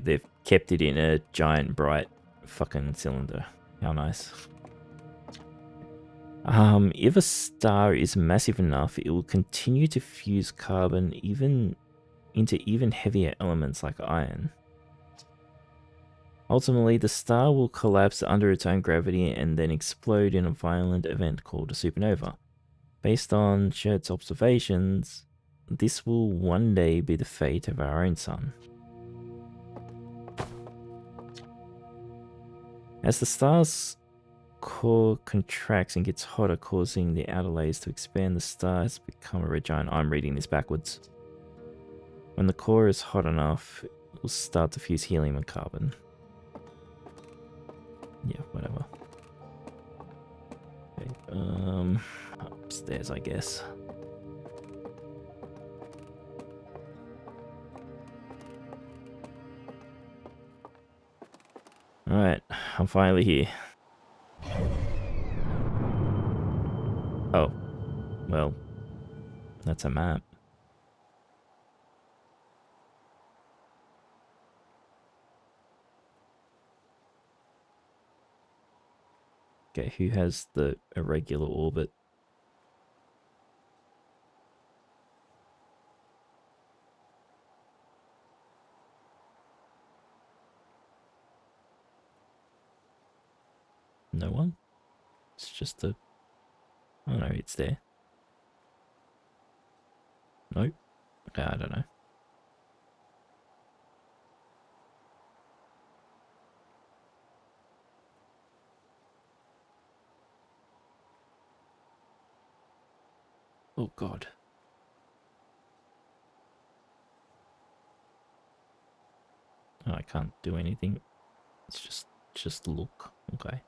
they've kept it in a giant bright fucking cylinder. How nice. If a star is massive enough, it will continue to fuse carbon into even heavier elements like iron. Ultimately, the star will collapse under its own gravity and then explode in a violent event called a supernova. Based on Schert's observations, this will one day be the fate of our own sun. As the star's core contracts and gets hotter, causing the outer layers to expand, the star has become a red giant. I'm reading this backwards. When the core is hot enough, it will start to fuse helium and carbon. Yeah, whatever. Okay, upstairs, I guess. Alright, I'm finally here. Oh, well, that's a map. Okay, who has the irregular orbit? No one? It's just a... Oh no, it's there. Nope. I don't know. Oh god. Oh, I can't do anything. It's just look. Okay.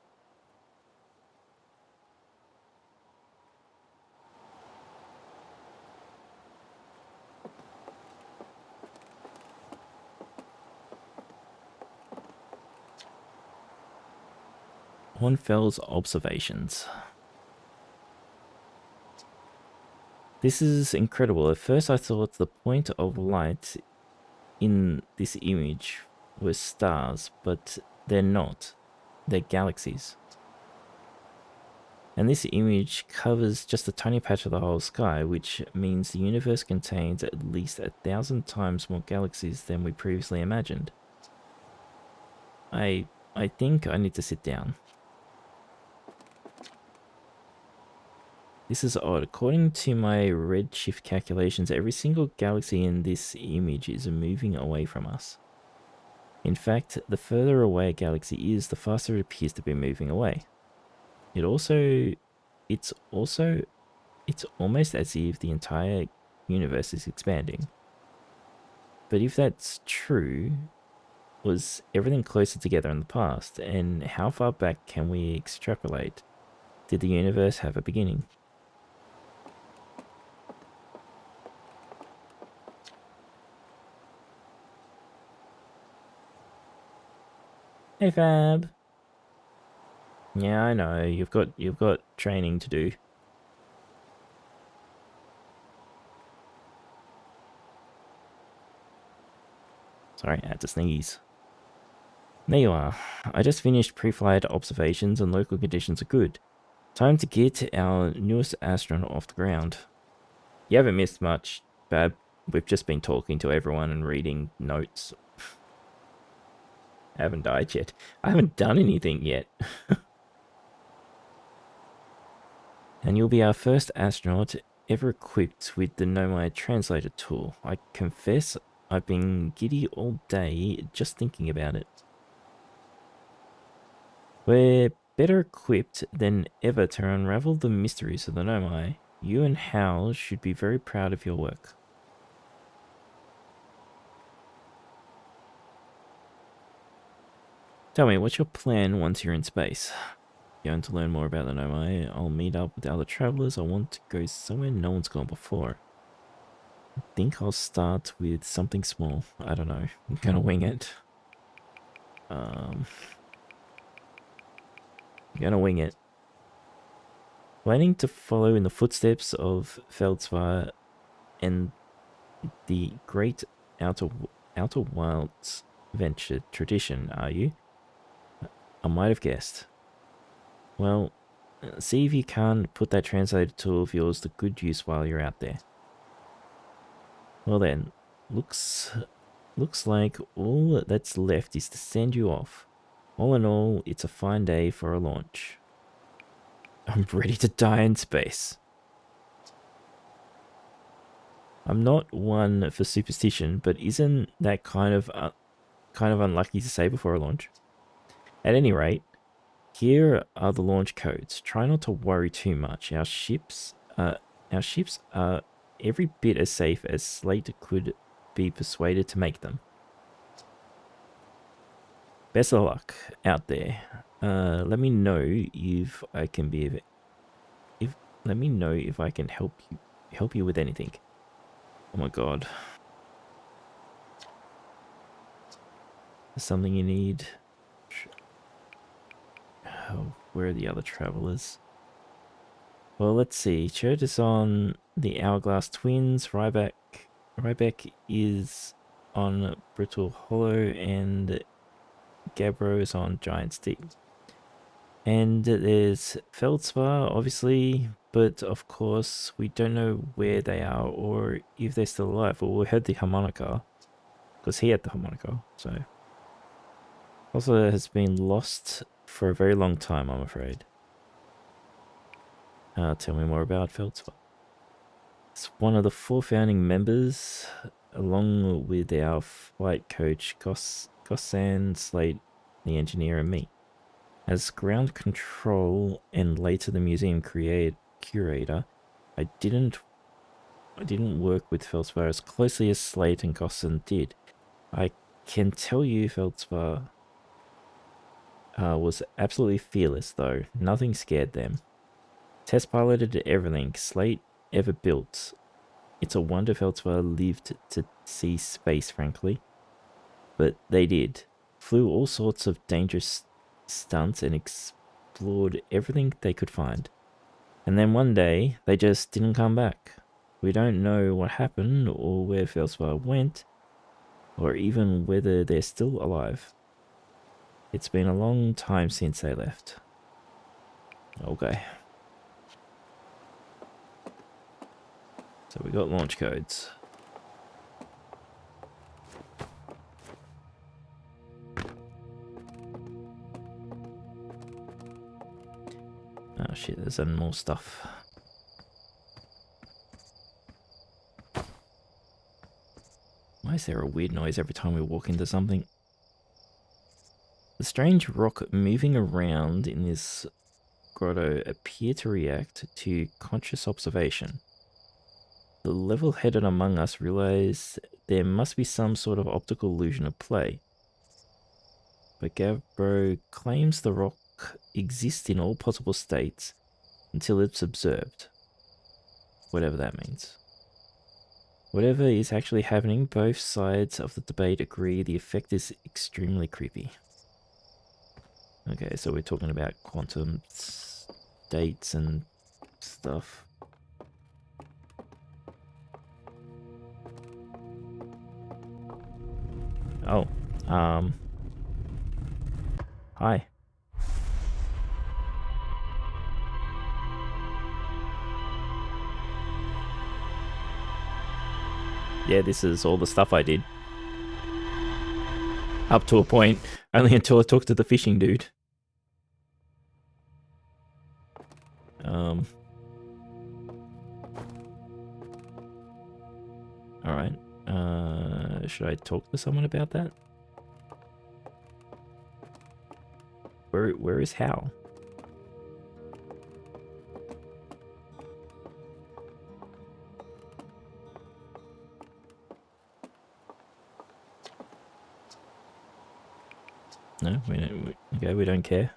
Hornfell's observations. This is incredible. At first I thought the point of light in this image was stars, but they're not. They're galaxies. And this image covers just a tiny patch of the whole sky, which means the universe contains at least 1,000 times more galaxies than we previously imagined. I think I need to sit down. This is odd. According to my redshift calculations, every single galaxy in this image is moving away from us. In fact, the further away a galaxy is, the faster it appears to be moving away. It's almost as if the entire universe is expanding. But if that's true, was everything closer together in the past? And how far back can we extrapolate? Did the universe have a beginning? Hey Fab. Yeah, I know. You've got training to do. Sorry, I had to sneeze. There you are. I just finished pre-flight observations and local conditions are good. Time to get our newest astronaut off the ground. You haven't missed much, Bab. We've just been talking to everyone and reading notes. I haven't died yet. I haven't done anything yet. And you'll be our first astronaut ever equipped with the Nomai translator tool. I confess I've been giddy all day just thinking about it. We're better equipped than ever to unravel the mysteries of the Nomai. You and Hal should be very proud of your work. Tell me, what's your plan once you're in space? Going to learn more about the Nomai. I'll meet up with the other travelers. I want to go somewhere no one's gone before. I think I'll start with something small. I don't know. I'm gonna wing it. I'm gonna wing it. Planning to follow in the footsteps of Feldsvar and the great Outer Wilds venture tradition, are you? I might have guessed. Well, see if you can't put that translator tool of yours to good use while you're out there. Well then, looks like all that's left is to send you off. All in all, it's a fine day for a launch. I'm ready to die in space. I'm not one for superstition, but isn't that kind of unlucky to say before a launch? At any rate, here are the launch codes. Try not to worry too much. Our ships are every bit as safe as Slate could be persuaded to make them. Best of luck out there. Let me know if I can be let me know if I can help you with anything. Oh my god. There's something you need. Oh, where are the other travelers? Well, let's see. Church is on the Hourglass Twins. Ryback is on Brittle Hollow, and Gabro is on Giant Stick. And there's Feldspar, obviously, but of course we don't know where they are or if they're still alive. Well, we heard the harmonica, because he had the harmonica, so... Also has been lost for a very long time, I'm afraid. Tell me more about Feldspar. It's one of the 4 founding members, along with our flight coach, Gossan, Slate, the engineer, and me. As ground control and later the museum curator, I didn't work with Feldspar as closely as Slate and Gossan did. I can tell you Feldspar was absolutely fearless, though. Nothing scared them. Test piloted everything Slate ever built. It's a wonder Feldspar lived to see space, frankly. But they did. Flew all sorts of dangerous stunts and explored everything they could find. And then one day, they just didn't come back. We don't know what happened or where Feldspar went, or even whether they're still alive. It's been a long time since they left. Okay. So we got launch codes. Oh shit, there's some more stuff. Why is there a weird noise every time we walk into something? The strange rock moving around in this grotto appear to react to conscious observation. The level-headed among us realize there must be some sort of optical illusion at play. But Gavbro claims the rock exists in all possible states until it's observed. Whatever that means. Whatever is actually happening, both sides of the debate agree the effect is extremely creepy. Okay, so we're talking about quantum states and stuff. Oh, hi. Yeah, this is all the stuff I did. Up to a point, only until I talked to the fishing dude. Alright. Should I talk to someone about that? Where is Hal? No, we don't care.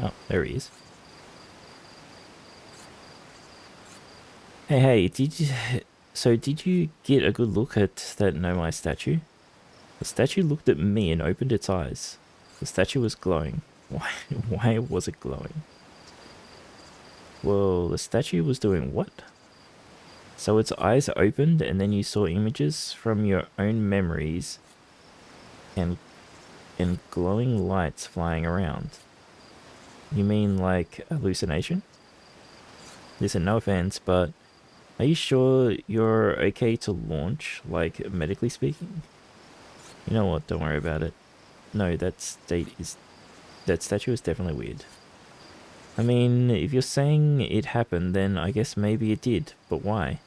Oh, there he is. Hey, did you get a good look at that Nomai statue? The statue looked at me and opened its eyes. The statue was glowing. Why was it glowing? Well, the statue was doing what? So its eyes opened and then you saw images from your own memories and glowing lights flying around. You mean like hallucination? Listen, no offense, but are you sure you're okay to launch, like medically speaking? You know what, don't worry about it. No, that statue is definitely weird. I mean, if you're saying it happened, then I guess maybe it did, but why?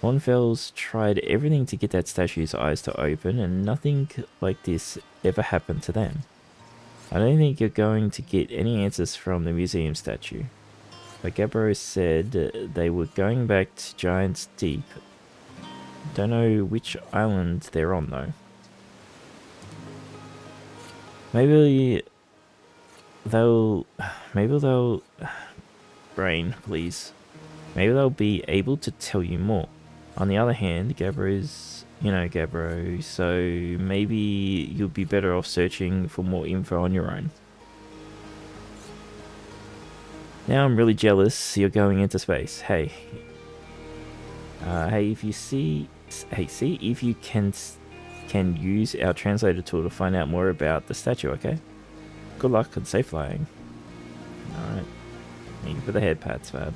Hornfels tried everything to get that statue's eyes to open, and nothing like this ever happened to them. I don't think you're going to get any answers from the museum statue. But Gabbro said they were going back to Giant's Deep. Don't know which island they're on though. Maybe they'll brain, please. Maybe they'll be able to tell you more. On the other hand, Gabro's, you know, Gabro, so maybe you'll be better off searching for more info on your own. Now I'm really jealous you're going into space. Hey. Hey, if you see... Hey, see if you can use our translator tool to find out more about the statue, okay? Good luck and safe flying. Alright. Thank you for the head pats, Fab.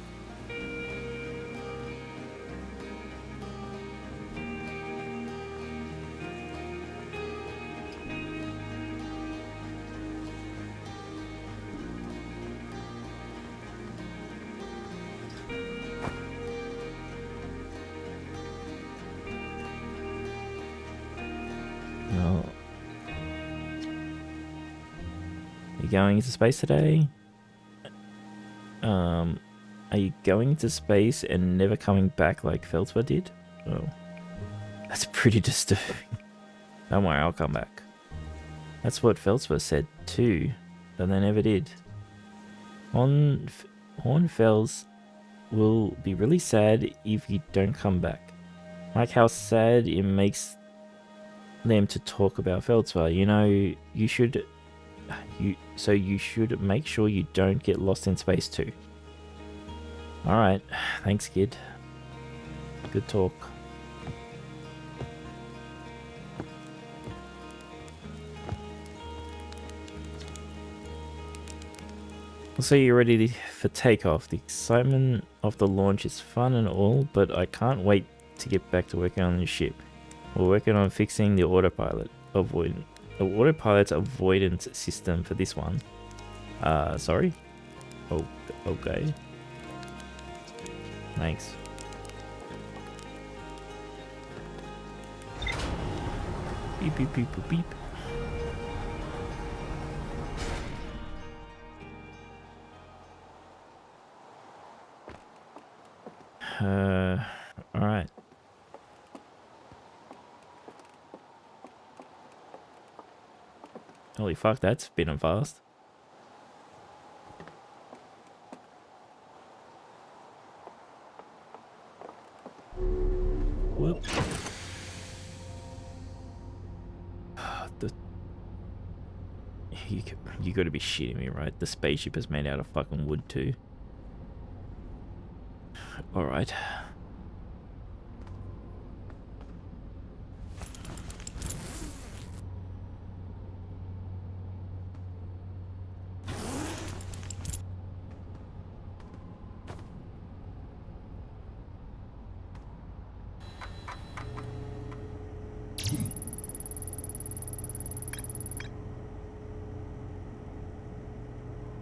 Well, you going into space today? Are you going into space and never coming back like Feldspar did? Oh, that's pretty disturbing. Don't worry, I'll come back. That's what Feldspar said too, but they never did. Hornfels will be really sad if you don't come back. Like how sad it makes them to talk about Feldspar. You know, you should make sure you don't get lost in space too. Alright, thanks kid. Good talk. So you're ready for takeoff. The excitement of the launch is fun and all, but I can't wait to get back to working on the ship. We're working on fixing the autopilot's avoidance system for this one. Sorry? Oh, okay. Thanks. Beep, beep, beep, beep, beep. Alright. Holy fuck, that's spinning fast. Whoop. You gotta be shitting me, right? The spaceship is made out of fucking wood too. Alright.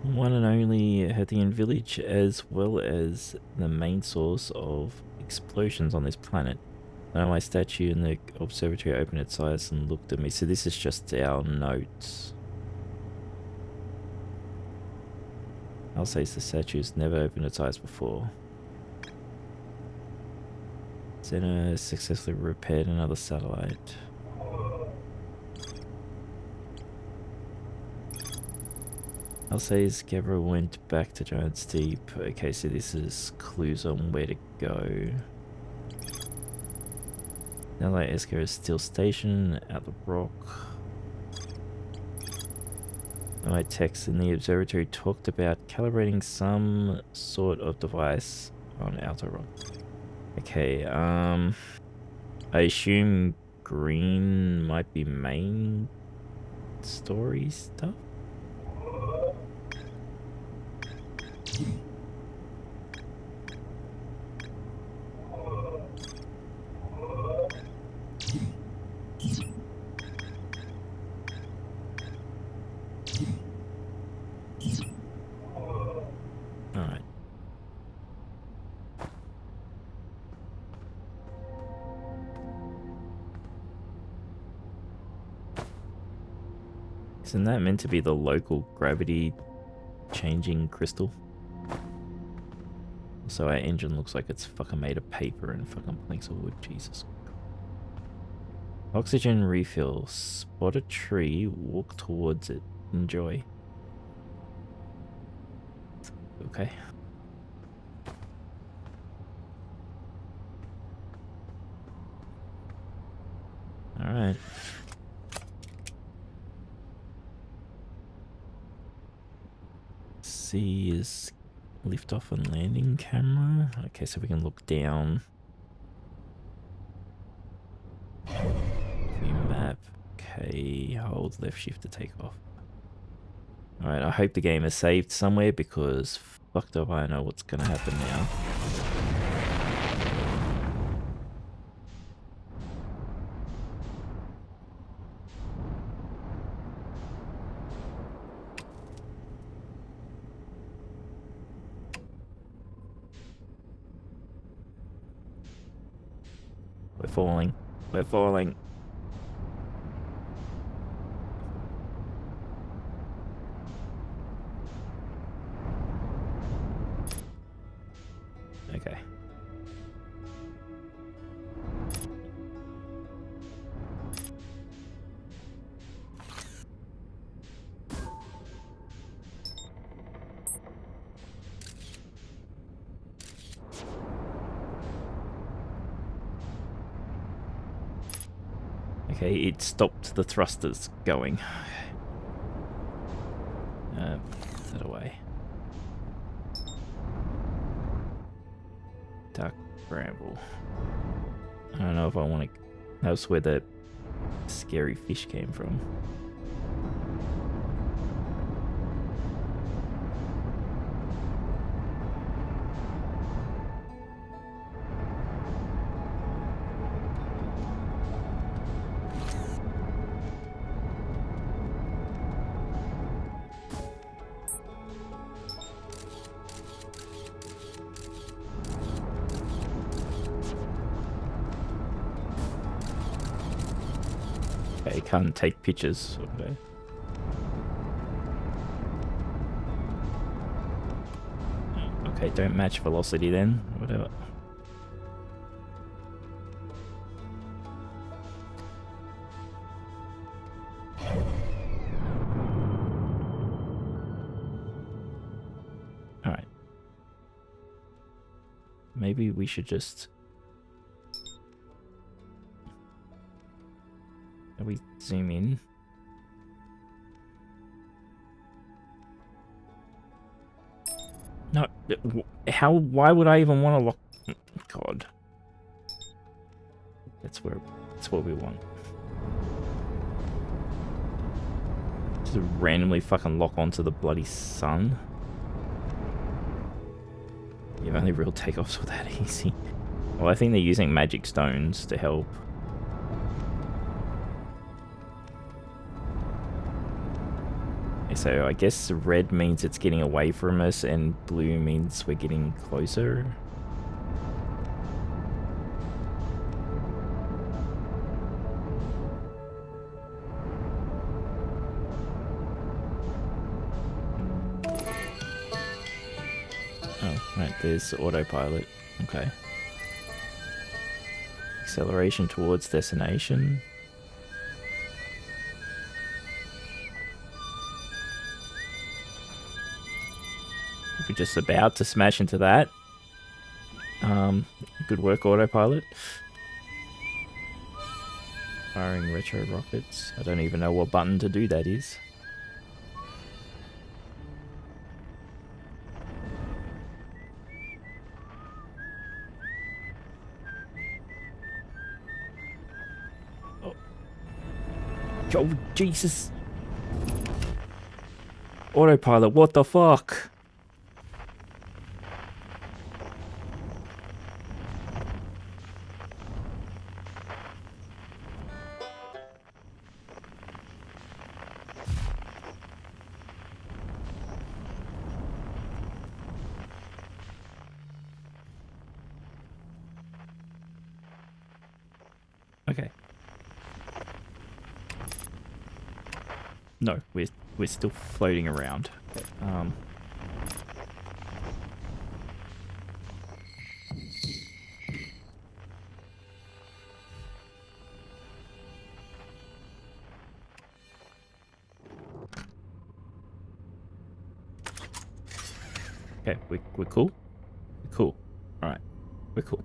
One and only Hethian village, as well as the main source of explosions on this planet. I know my statue in the observatory opened its eyes and looked at me. So this is just our notes. I'll say the statue's never opened its eyes before. Xena successfully repaired another satellite. I'll say Gabra went back to Giant's Deep. Okay, so this is clues on where to go. Now that Esker is still stationed at the rock. My text in the observatory talked about calibrating some sort of device on Outer Rock. Okay, I assume green might be main story stuff? Alright. Isn't that meant to be the local gravity changing crystal? So our engine looks like it's fucking made of paper and fucking planks of wood. Jesus. Oxygen refill. Spot a tree. Walk towards it. Enjoy. Okay. Alright. C is liftoff and landing camera. Okay, so we can look down. View map. Okay, hold left shift to take off. Alright, I hope the game is saved somewhere because fucked up, I know what's gonna happen now. We're falling. We're falling. Okay. Okay, it stopped the thrusters going. Put that away. Dark Bramble. I don't know if I want to... That's where the scary fish came from. Okay, can't take pictures. Okay. Okay, don't match velocity then. Whatever. Alright. Maybe we should just... We zoom in. No, how? Why would I even want to lock? God, that's what we want. Just randomly fucking lock onto the bloody sun. Yeah, only real takeoffs were that easy. Well, I think they're using magic stones to help. So I guess red means it's getting away from us and blue means we're getting closer. Oh, right, there's autopilot. Okay. Acceleration towards destination. We're just about to smash into that. Good work, autopilot. Firing retro rockets. I don't even know what button to do that is. Oh, oh Jesus. Autopilot, what the fuck? Okay. No, we're still floating around. Okay, we're cool. We're cool. All right, we're cool.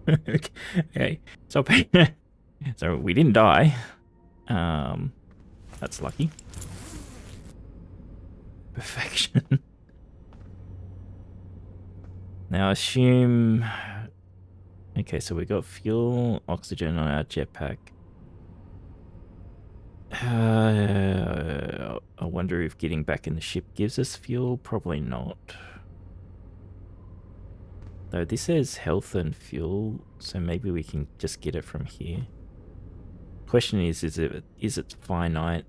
Okay, stop. So we didn't die. That's lucky. Perfection. Now assume... Okay, so we got fuel, oxygen on our jetpack. I wonder if getting back in the ship gives us fuel. Probably not. Though this says health and fuel, so maybe we can just get it from here. Question is it finite?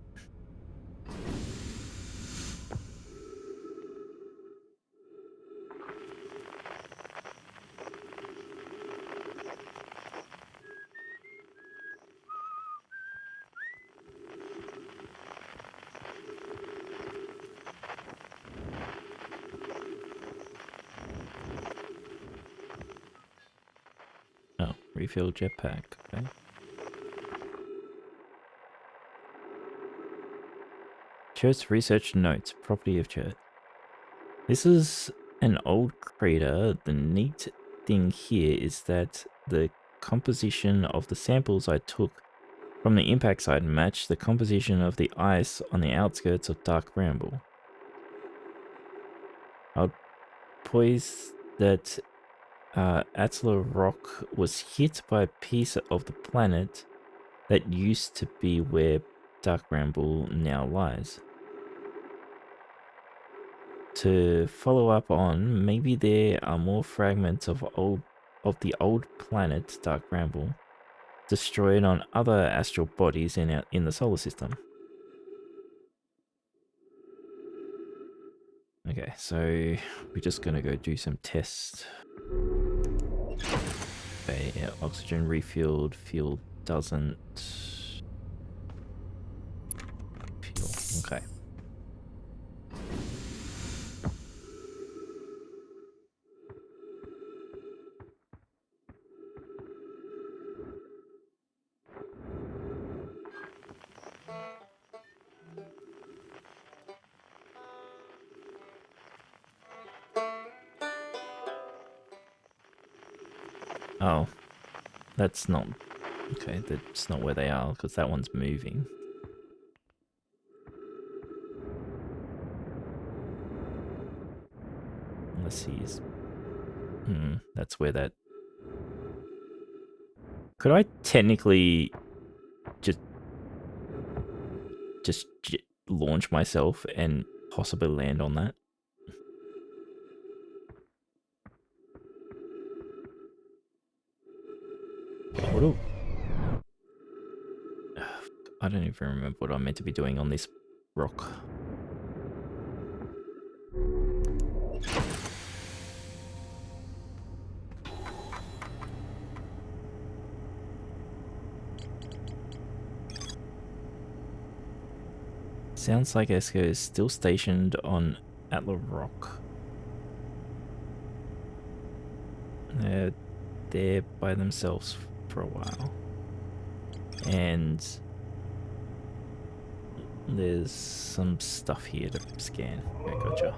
Oh, refill jetpack, okay. Church research notes, property of church. This is an old crater. The neat thing here is that the composition of the samples I took from the impact site matched the composition of the ice on the outskirts of Dark Bramble. I'll poise that Atla rock was hit by a piece of the planet that used to be where Dark Bramble now lies. To follow up on, maybe there are more fragments of the old planet Dark Bramble destroyed on other astral bodies in the solar system. Okay, so we're just gonna go do some tests. Okay, yeah, oxygen refilled, fuel doesn't. Fuel, okay. Oh, that's not... Okay, that's not where they are, because that one's moving. Unless he's... that's where that... Could I technically just launch myself and possibly land on that? What do... I don't even remember what I'm meant to be doing on this rock. Sounds like Esko is still stationed on Atla Rock. They're there by themselves for a while. And there's some stuff here to scan. Okay, gotcha.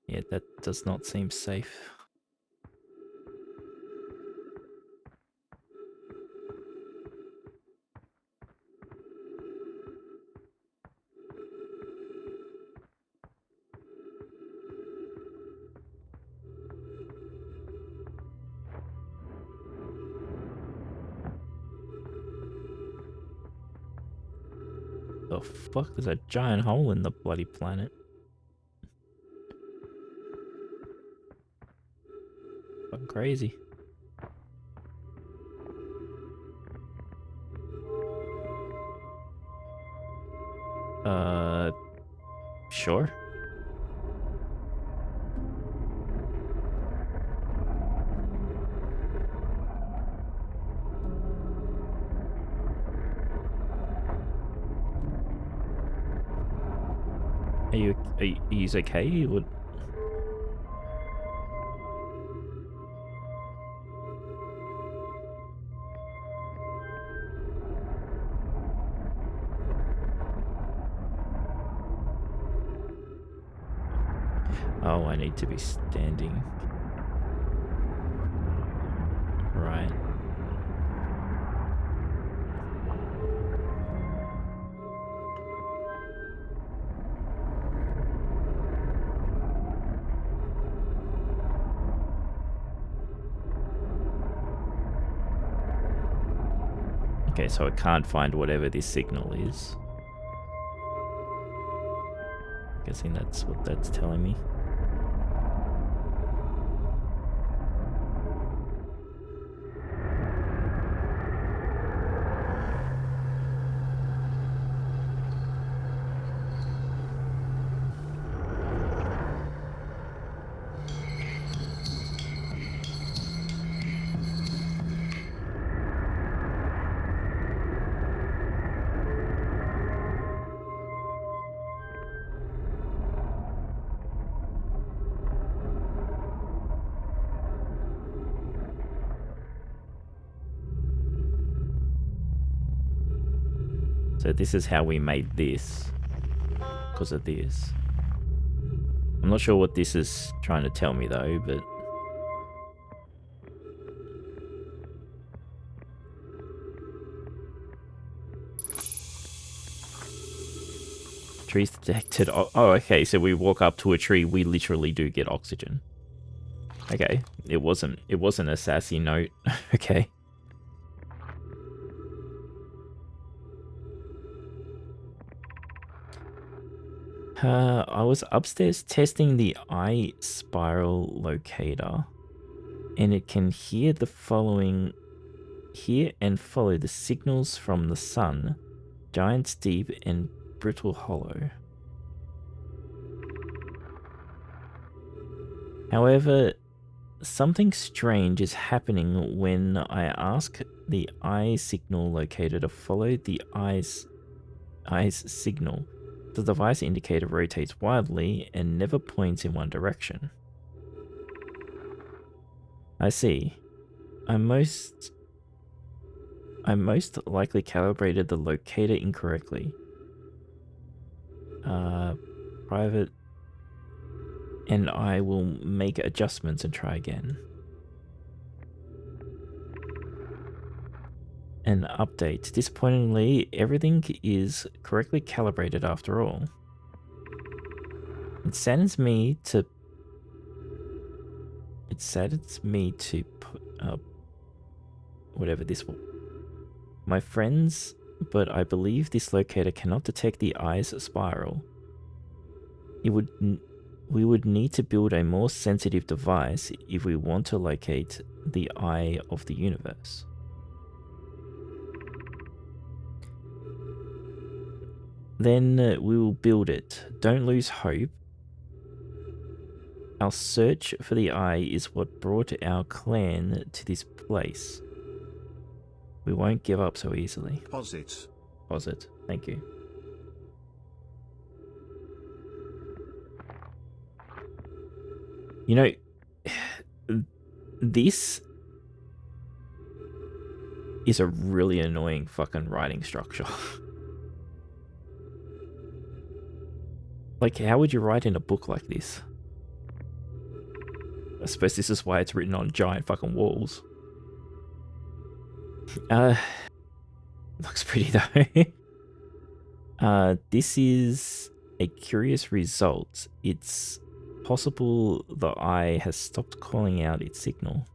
Yeah, that does not seem safe. The fuck? There's a giant hole in the bloody planet. Fucking crazy. Sure. Are you okay? What? Oh, I need to be standing. Right. Okay, so I can't find whatever this signal is. Guessing that's what that's telling me. So this is how we made this, because of this. I'm not sure what this is trying to tell me though, but... Trees detected. Oh, okay, so we walk up to a tree, we literally do get oxygen. Okay, it wasn't a sassy note. Okay. I was upstairs testing the eye spiral locator, and it can hear and follow the signals from the sun, Giant's Deep, and Brittle Hollow. However, something strange is happening when I ask the eye signal locator to follow the eye's signal. The device indicator rotates wildly and never points in one direction. I see. I most likely calibrated the locator incorrectly. Private, and I will make adjustments and try again. An update. Disappointingly, everything is correctly calibrated after all. It saddens me to put up whatever this will. My friends, but I believe this locator cannot detect the eye's spiral. We would need to build a more sensitive device if we want to locate the eye of the universe. Then we will build it. Don't lose hope. Our search for the eye is what brought our clan to this place. We won't give up so easily. Posit. Posit. Thank you. You know, this is a really annoying fucking writing structure. Like, how would you write in a book like this? I suppose this is why it's written on giant fucking walls. Looks pretty though. This is a curious result. It's possible the eye has stopped calling out its signal.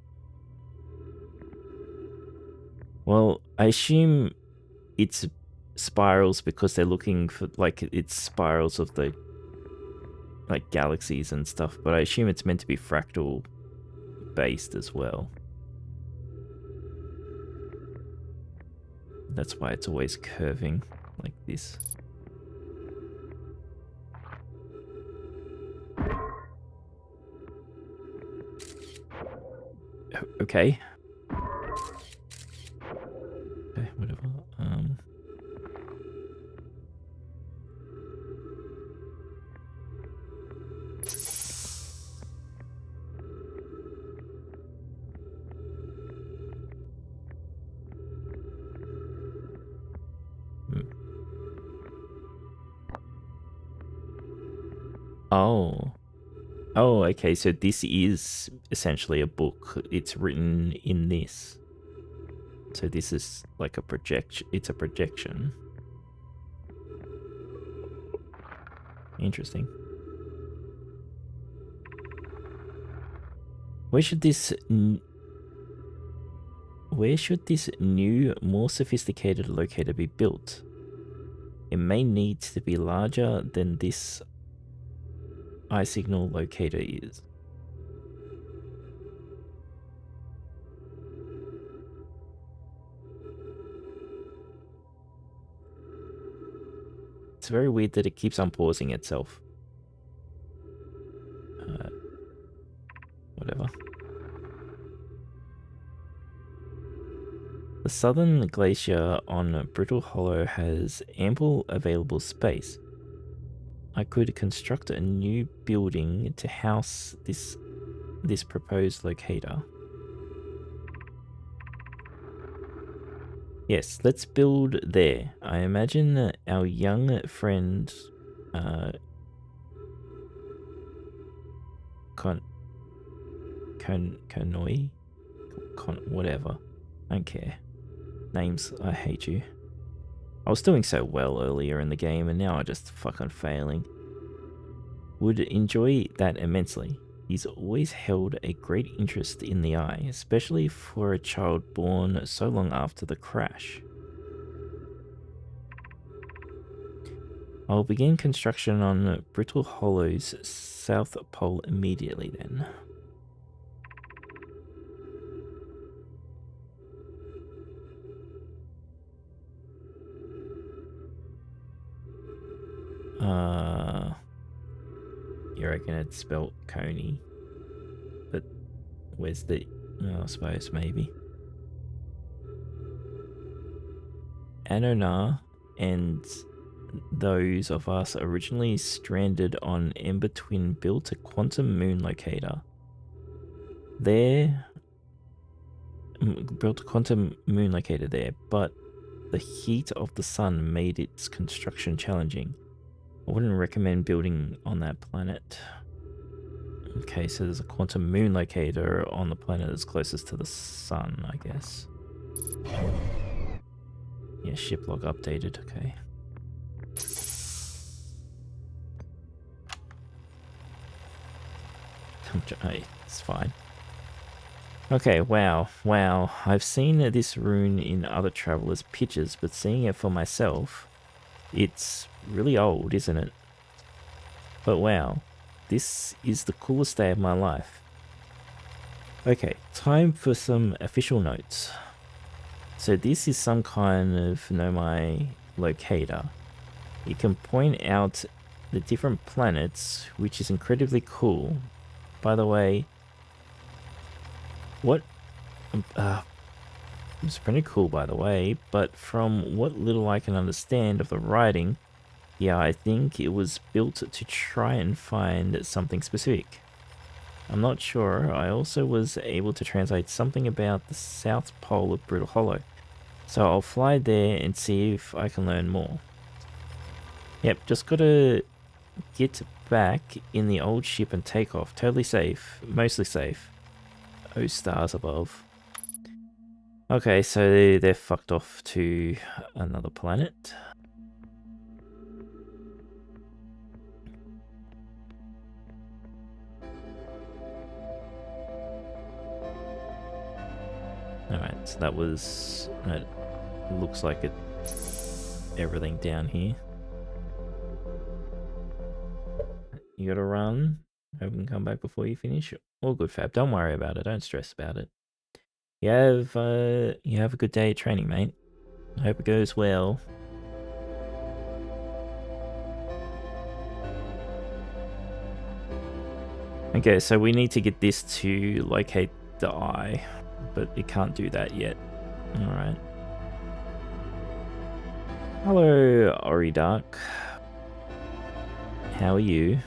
Well, I assume it's spirals because they're looking for, like, it's spirals of the, like, galaxies and stuff, but I assume it's meant to be fractal based as well. That's why it's always curving like this. Okay. Okay, whatever. Oh. Oh, okay, so this is essentially a book. It's written in this. So this is like a projection. It's a projection. Interesting. Where should this new, more sophisticated locator be built? It may need to be larger than this iSignal locator is. It's very weird that it keeps on pausing itself. Whatever. The southern glacier on Brittle Hollow has ample available space. I could construct a new building to house this proposed locator. Yes, let's build there. I imagine our young friend whatever. I don't care. Names, I hate you. I was doing so well earlier in the game and now I'm just fucking failing. Would enjoy that immensely. He's always held a great interest in the eye, especially for a child born so long after the crash. I'll begin construction on Brittle Hollow's south pole immediately then. You reckon it's spelt Coney? But where's the... Oh, I suppose maybe. Anona and those of us originally stranded on Ember Twin built a quantum moon locator. Built a quantum moon locator there, but the heat of the sun made its construction challenging. I wouldn't recommend building on that planet. Okay, so there's a quantum moon locator on the planet that's closest to the sun, I guess. Yeah, ship log updated, okay. It's fine. Okay, wow. I've seen this rune in other travelers' pictures, but seeing it for myself, it's really old, isn't it? But wow, this is the coolest day of my life. Okay, time for some official notes. So this is some kind of Nomai locator. You can point out the different planets, which is incredibly cool. By the way, what... it's pretty cool, by the way, but from what little I can understand of the writing, yeah, I think it was built to try and find something specific. I'm not sure. I also was able to translate something about the south pole of Brittle Hollow, so I'll fly there and see if I can learn more. Yep, just gotta get back in the old ship and take off. Totally safe. Mostly safe. Oh, stars above. Okay, so they're fucked off to another planet. Alright, so that looks like everything down here. You gotta run. Hope we can come back before you finish. All good, Fab. Don't worry about it. Don't stress about it. You have a good day at training, mate. I hope it goes well. Okay, so we need to get this to locate the eye, but it can't do that yet. Alright. Hello, Oridark. How are you?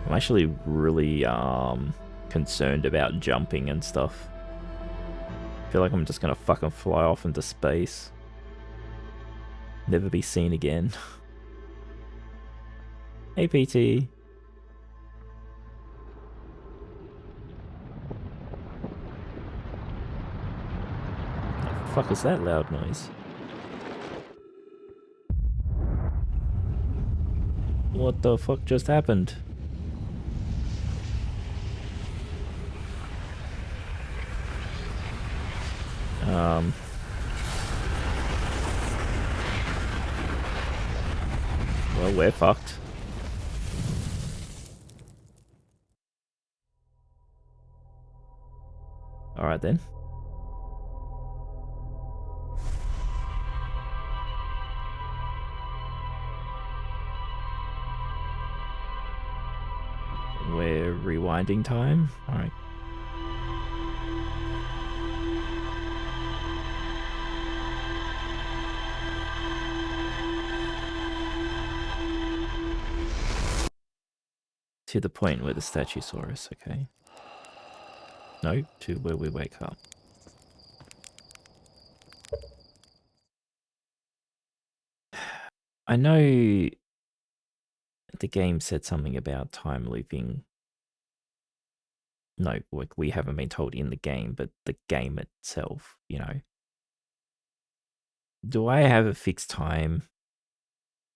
I'm actually really concerned about jumping and stuff. I feel like I'm just gonna fucking fly off into space. Never be seen again. Hey PT. What the fuck is that loud noise? What the fuck just happened? Well, we're fucked. Alright then. We're rewinding time. Alright. To the point where the statue saw us, okay. No, to where we wake up. I know the game said something about time looping. No, like we haven't been told in the game, but the game itself, you know. Do I have a fixed time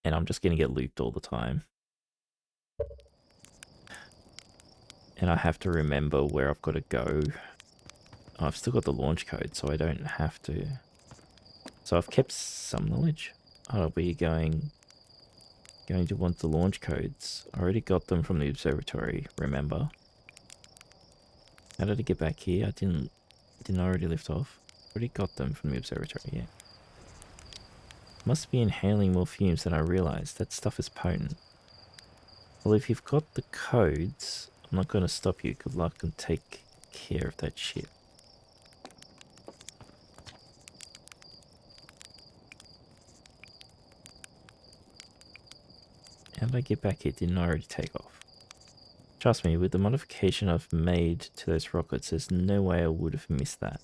and I'm just going to get looped all the time? And I have to remember where I've got to go. Oh, I've still got the launch code, so I don't have to. So I've kept some knowledge. I'll be going to want the launch codes. I already got them from the observatory, remember? How did I get back here? I didn't already lift off. Already got them from the observatory, yeah. Must be inhaling more fumes than I realized. That stuff is potent. Well, if you've got the codes, I'm not going to stop you. Good luck and take care of that shit. How did I get back here? Didn't I already take off? Trust me, with the modification I've made to those rockets, there's no way I would have missed that.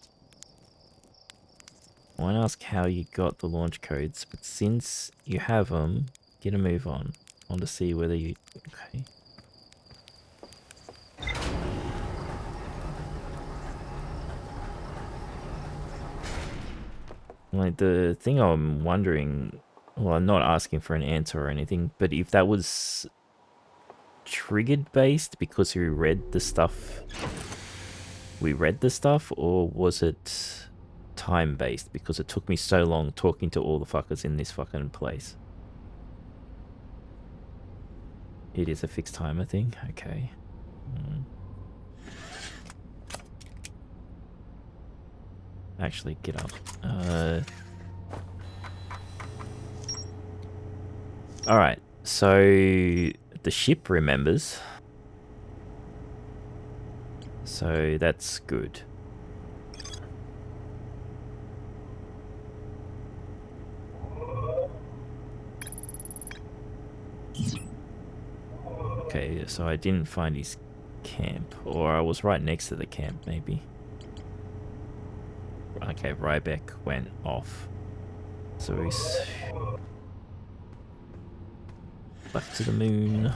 I won't ask how you got the launch codes, but since you have them, get a move on. I want to see whether you... Okay. Like, the thing I'm wondering... Well, I'm not asking for an answer or anything, but if that was triggered based because we read the stuff, or was it time based because it took me so long talking to all the fuckers in this fucking place? It is a fixed timer thing? Okay. Actually, get up. Alright, so the ship remembers. So that's good. Okay, so I didn't find his camp, or I was right next to the camp, maybe. Okay, Ryback went off. So he's back to the moon.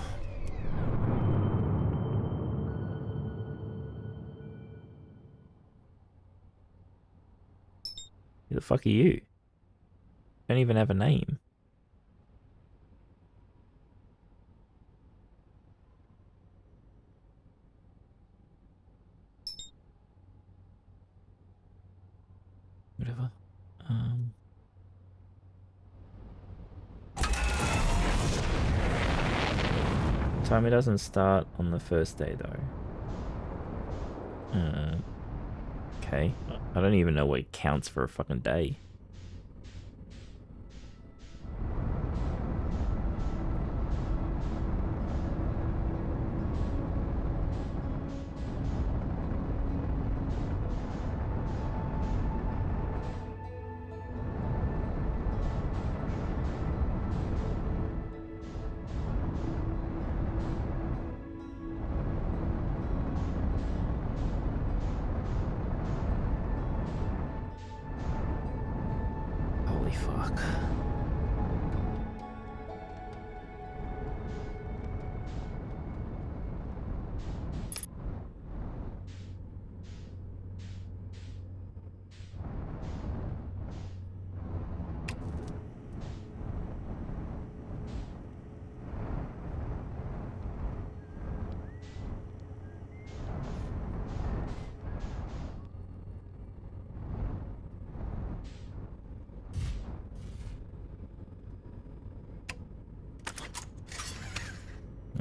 Who the fuck are you? Don't even have a name. Whatever. Timer doesn't start on the first day though. Okay. I don't even know what counts for a fucking day.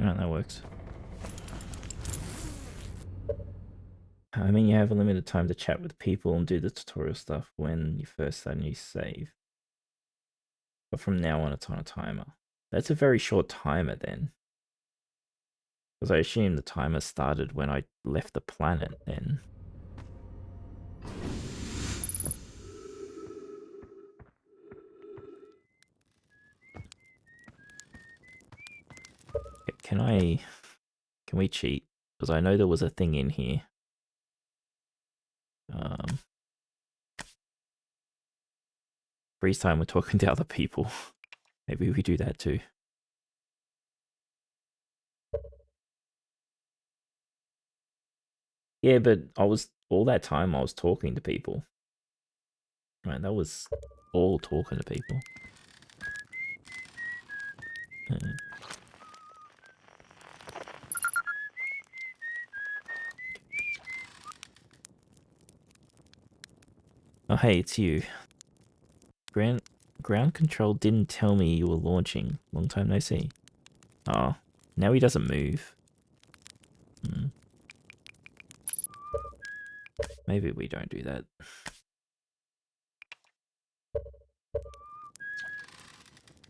Alright, that works. I mean, you have a limited time to chat with people and do the tutorial stuff when you first start a new save. But from now on, it's on a timer. That's a very short timer then. Because I assume the timer started when I left the planet then. Can we cheat? Because I know there was a thing in here. Freeze time, we're talking to other people. Maybe we do that too. Yeah, but all that time I was talking to people. Right, that was all talking to people. Oh, hey, it's you. Ground control didn't tell me you were launching. Long time no see. Oh, now he doesn't move. Maybe we don't do that.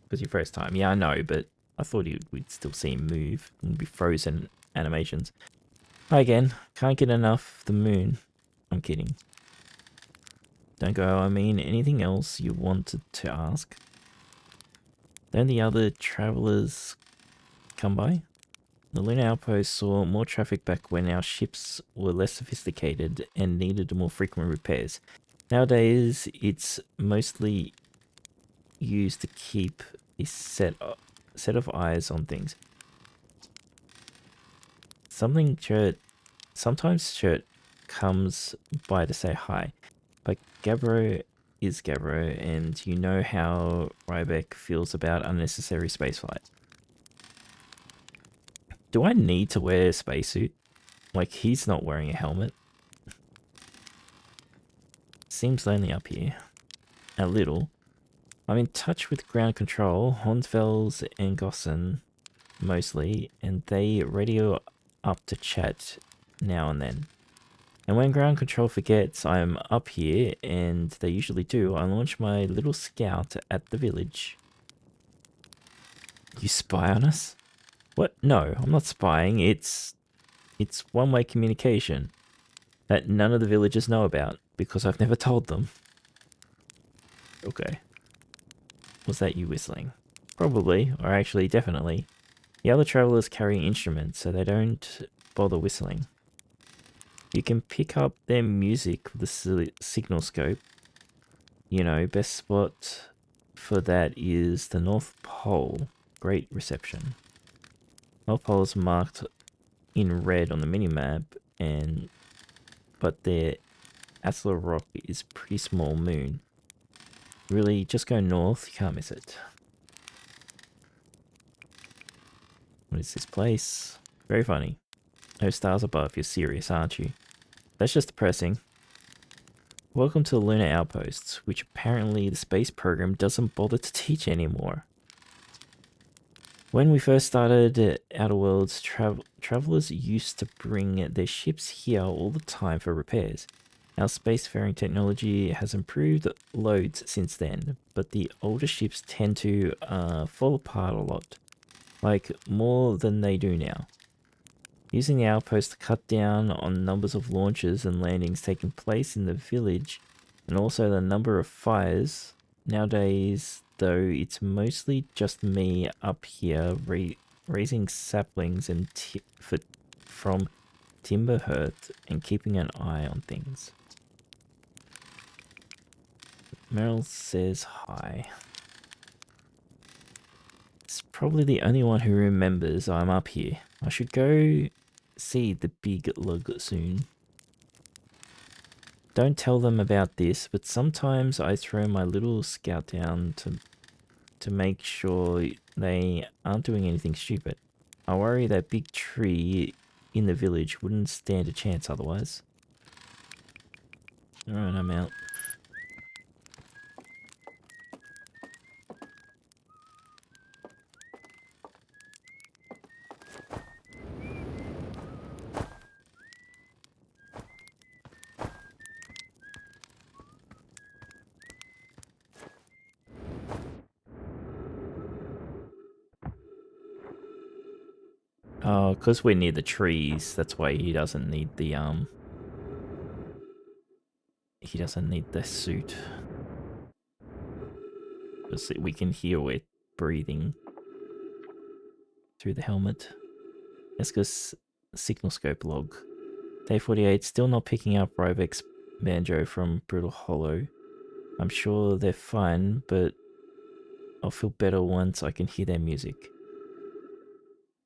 Because your first time. Yeah, I know, but I thought we'd still see him move and be frozen animations. Hi again. Can't get enough the moon. I'm kidding. Don't go, I mean, anything else you wanted to ask? Then the other travelers come by? The lunar outpost saw more traffic back when our ships were less sophisticated and needed more frequent repairs. Nowadays, it's mostly used to keep a set of eyes on things. Sometimes Shirt comes by to say hi, but Gabro is Gabro, and you know how Rybeck feels about unnecessary spaceflight. Do I need to wear a spacesuit? Like, he's not wearing a helmet. Seems lonely up here. A little. I'm in touch with ground control, Honsvels and Gossen, mostly, and they radio up to chat now and then. And when ground control forgets I'm up here, and they usually do, I launch my little scout at the village. You spy on us? What? No, I'm not spying. It's one-way communication that none of the villagers know about because I've never told them. Okay. Was that you whistling? Probably, or actually definitely. The other travelers carry instruments, so they don't bother whistling. You can pick up their music with the signal scope. You know, best spot for that is the North Pole. Great reception. North Pole is marked in red on the minimap, but their Atla Rock is pretty small moon. Really, just go north, you can't miss it. What is this place? Very funny. No stars above, you're serious, aren't you? That's just depressing. Welcome to the Lunar Outposts, which apparently the space program doesn't bother to teach anymore. When we first started Outer Worlds, travelers used to bring their ships here all the time for repairs. Our spacefaring technology has improved loads since then, but the older ships tend to fall apart a lot, like more than they do now. Using the outpost to cut down on numbers of launches and landings taking place in the village, and also the number of fires. Nowadays, though, it's mostly just me up here raising saplings and from Timberhurt and keeping an eye on things. Meryl says hi. It's probably the only one who remembers I'm up here. I should go see the big lug soon. Don't tell them about this, but sometimes I throw my little scout down to make sure they aren't doing anything stupid. I worry that big tree in the village wouldn't stand a chance otherwise. Alright, I'm out. Oh, because we're near the trees, that's why he doesn't need the suit. Because we can hear it breathing through the helmet. Let's go signal scope log. Day 48, still not picking up Rybeck's banjo from Brutal Hollow. I'm sure they're fine, but I'll feel better once I can hear their music.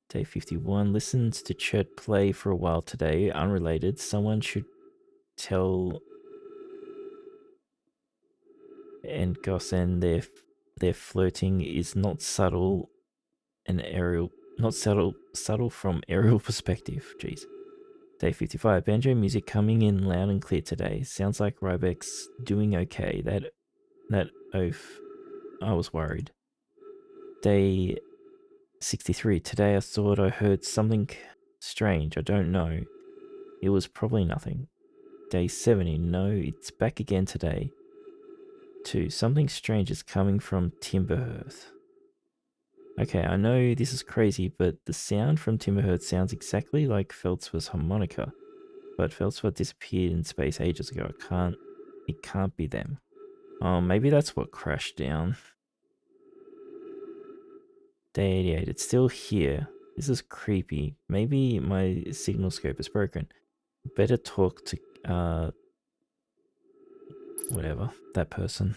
Day 51, listened to Chert play for a while today, unrelated. Someone should tell and Gossen their flirting is not subtle and aerial, not subtle from aerial perspective. Jeez. Day 55, banjo music coming in loud and clear today. Sounds like Rybeck's doing okay. That oaf, I was worried. Day 63, today I thought I heard something strange. I don't know. It was probably nothing. Day 70, no, it's back again today. 2, something strange is coming from Timberhearth. Okay, I know this is crazy, but the sound from Timberhearth sounds exactly like Feltzwer's harmonica. But Feltzwer disappeared in space ages ago. It can't be them. Oh, maybe that's what crashed down. Day 88, it's still here. This is creepy. Maybe my signal scope is broken. Better talk to, whatever, that person.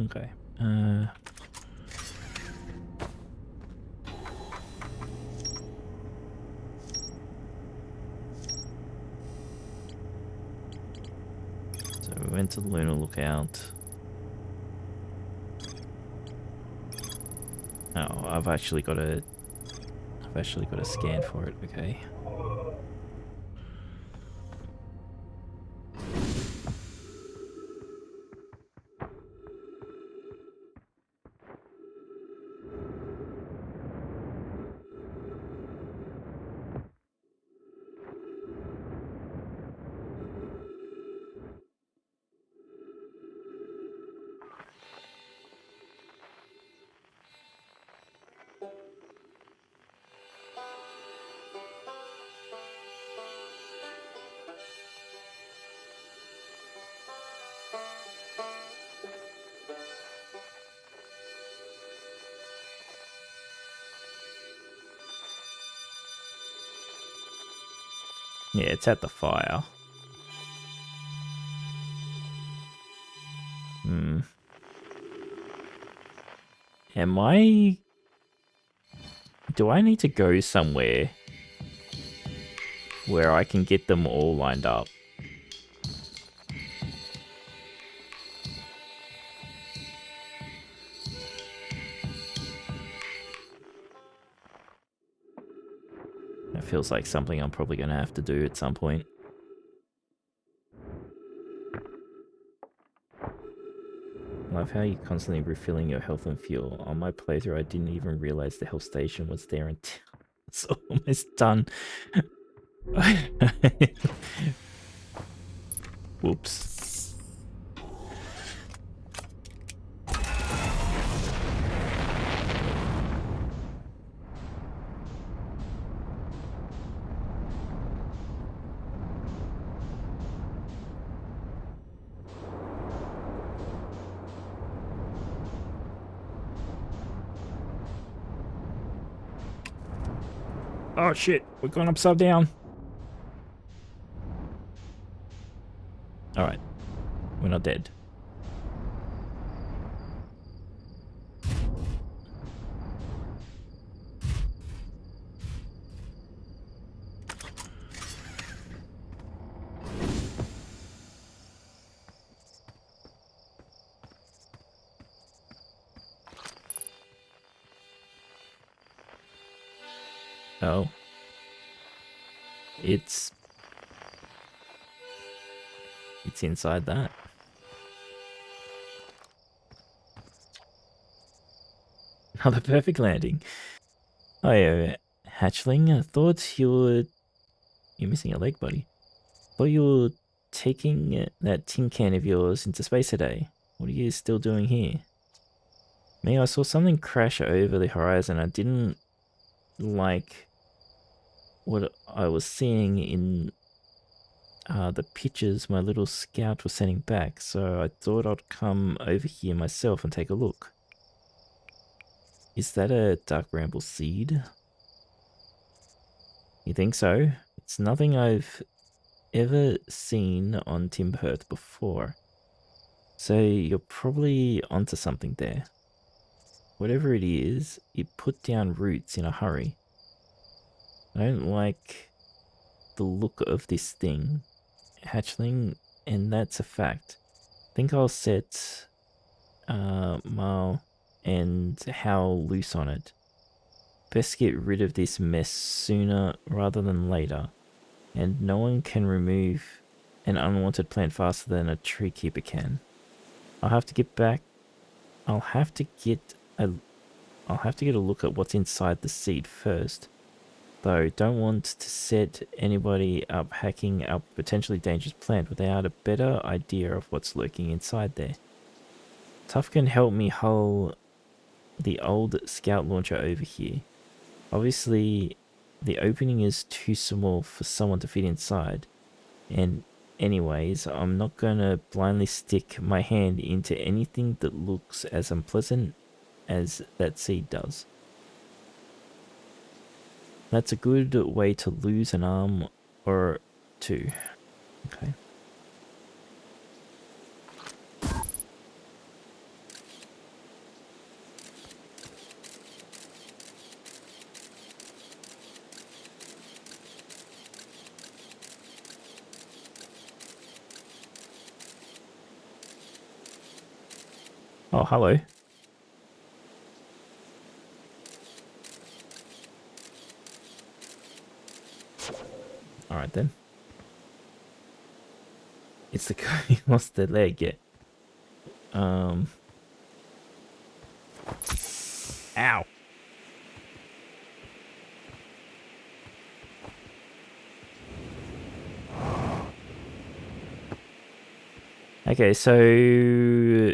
Okay. So we went to the Lunar Lookout. Oh, I've actually got a scan for it. Okay. Yeah, it's at the fire. Do I need to go somewhere where I can get them all lined up? That feels like something I'm probably going to have to do at some point. Love how you're constantly refilling your health and fuel. On my playthrough, I didn't even realize the health station was there until it's almost done. Whoops. Oh shit, we're going upside down. Alright, we're not dead. Oh. It's It's inside that. Another perfect landing. Oh yeah, hatchling. I thought you were... You're missing a leg, buddy. Thought you were taking that tin can of yours into space today. What are you still doing here? Me, I saw something crash over the horizon. I didn't like what I was seeing in the pictures my little scout was sending back, so I thought I'd come over here myself and take a look. Is that a Dark Bramble seed? You think so? It's nothing I've ever seen on Timberhearth before. So you're probably onto something there. Whatever it is, it put down roots in a hurry. I don't like the look of this thing, hatchling, and that's a fact. Think I'll set Mal and Howl loose on it. Best get rid of this mess sooner rather than later, and no one can remove an unwanted plant faster than a tree keeper can. I'll have to get a look at what's inside the seed first. Though, don't want to set anybody up hacking up a potentially dangerous plant without a better idea of what's lurking inside there. Tuff can help me hull the old scout launcher over here. Obviously, the opening is too small for someone to fit inside. And anyways, I'm not gonna blindly stick my hand into anything that looks as unpleasant as that seed does. That's a good way to lose an arm or two. Okay. Oh, hello. Alright then. It's the guy who lost the leg, yeah. Ow! Okay, so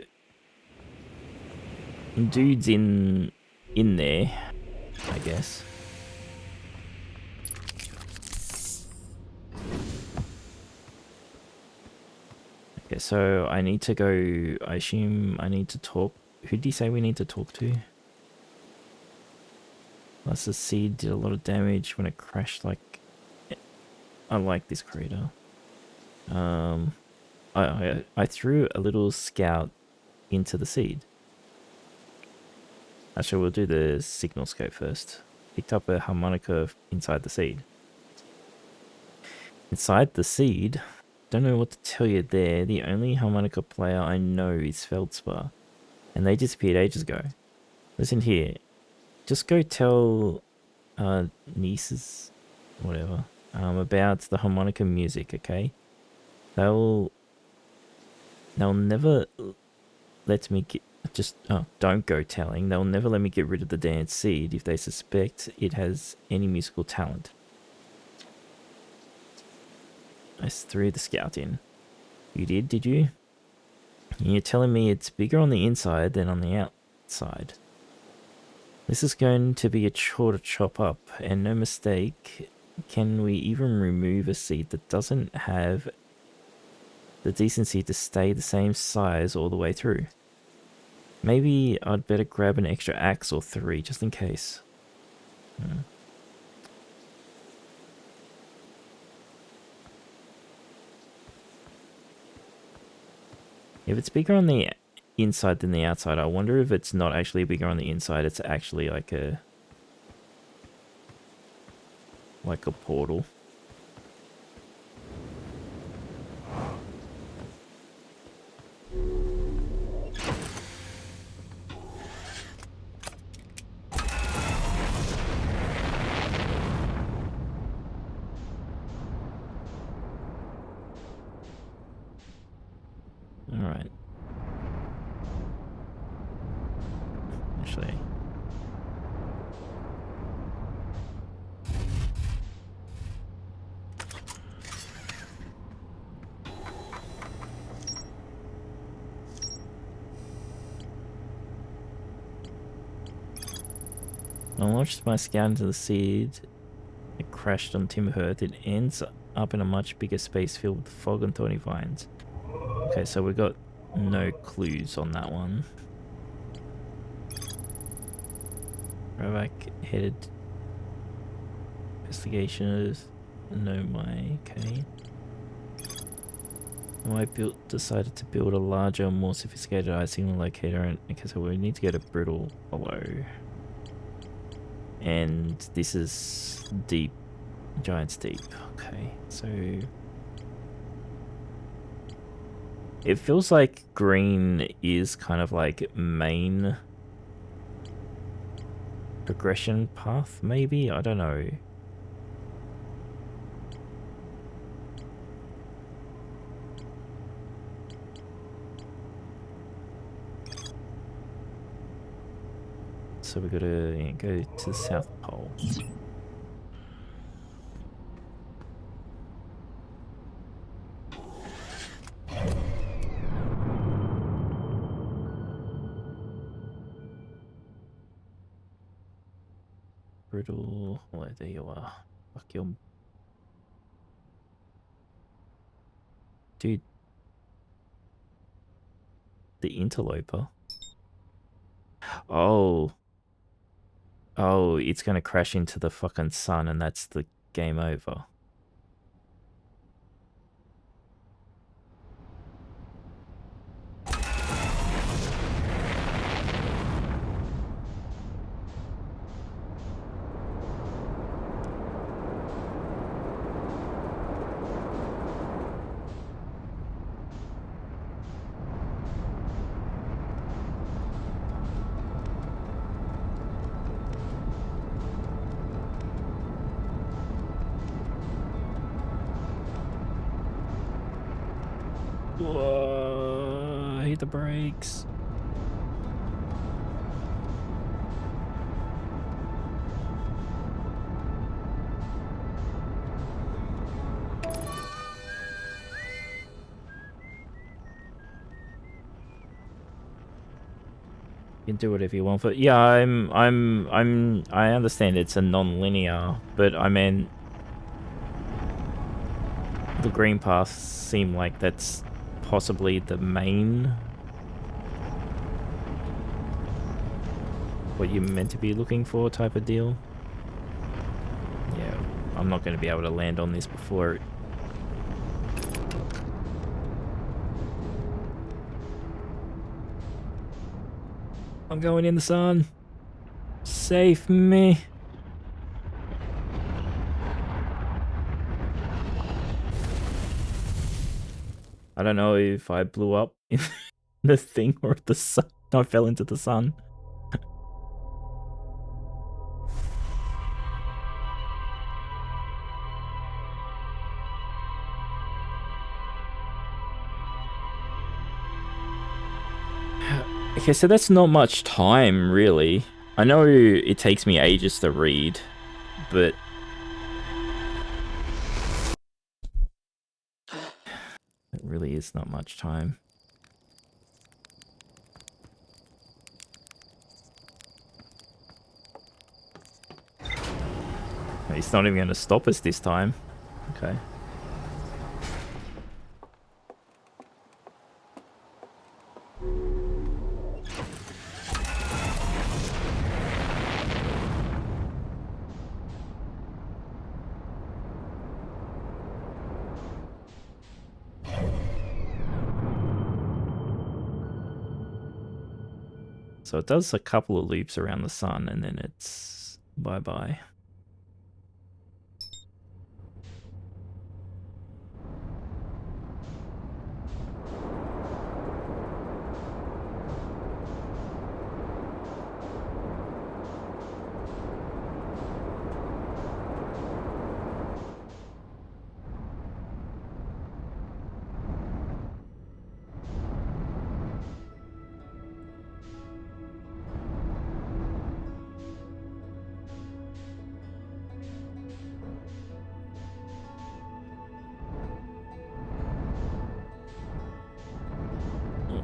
dude's in there, I guess. Okay, so I need to go. I assume I need to talk. Who did he say we need to talk to? Unless the seed did a lot of damage when it crashed. Like, I like this crater. I threw a little scout into the seed. Actually, we'll do the signal scope first. Picked up a harmonica inside the seed. Inside the seed? Don't know what to tell you there. The only harmonica player I know is Feldspar, and they disappeared ages ago. Listen here. Just go tell nieces, whatever, about the harmonica music, okay? They'll never let me get... don't go telling. They'll never let me get rid of the dance seed if they suspect it has any musical talent. I threw the scout in. You did you? And you're telling me it's bigger on the inside than on the outside. This is going to be a chore to chop up, and no mistake, can we even remove a seed that doesn't have the decency to stay the same size all the way through? Maybe I'd better grab an extra axe or 3 just in case. If it's bigger on the inside than the outside, I wonder if it's not actually bigger on the inside, it's actually like a portal. Alright. Actually. I launched my scout into the seed. It crashed on Timberhearth. It ends up in a much bigger space filled with fog and thorny vines. Okay, so we got no clues on that one. Ravak headed investigations. No, okay. I decided to build a larger, more sophisticated eye signal locator. And okay, so we need to go to Brittle Hollow. And this is deep, Giant's Deep. Okay, so it feels like green is kind of like main progression path, maybe? I don't know. So we gotta go to the South Pole. Brittle. Oh, there you are. Fuck your... Dude. The interloper. Oh. Oh, it's gonna crash into the fucking sun and that's the game over. Whoa, I hate the brakes. You can do whatever you want, but yeah, I understand it's a non-linear, but I mean, the green paths seem like that's possibly the main, what you're meant to be looking for type of deal. Yeah, I'm not going to be able to land on this before it... I'm going in the sun. Save me. I don't know if I blew up in the thing or if the sun... I fell into the sun. Okay, so that's not much time, really. I know it takes me ages to read, but... it really is not much time. He's not even going to stop us this time. Okay. So it does a couple of loops around the sun and then it's bye-bye.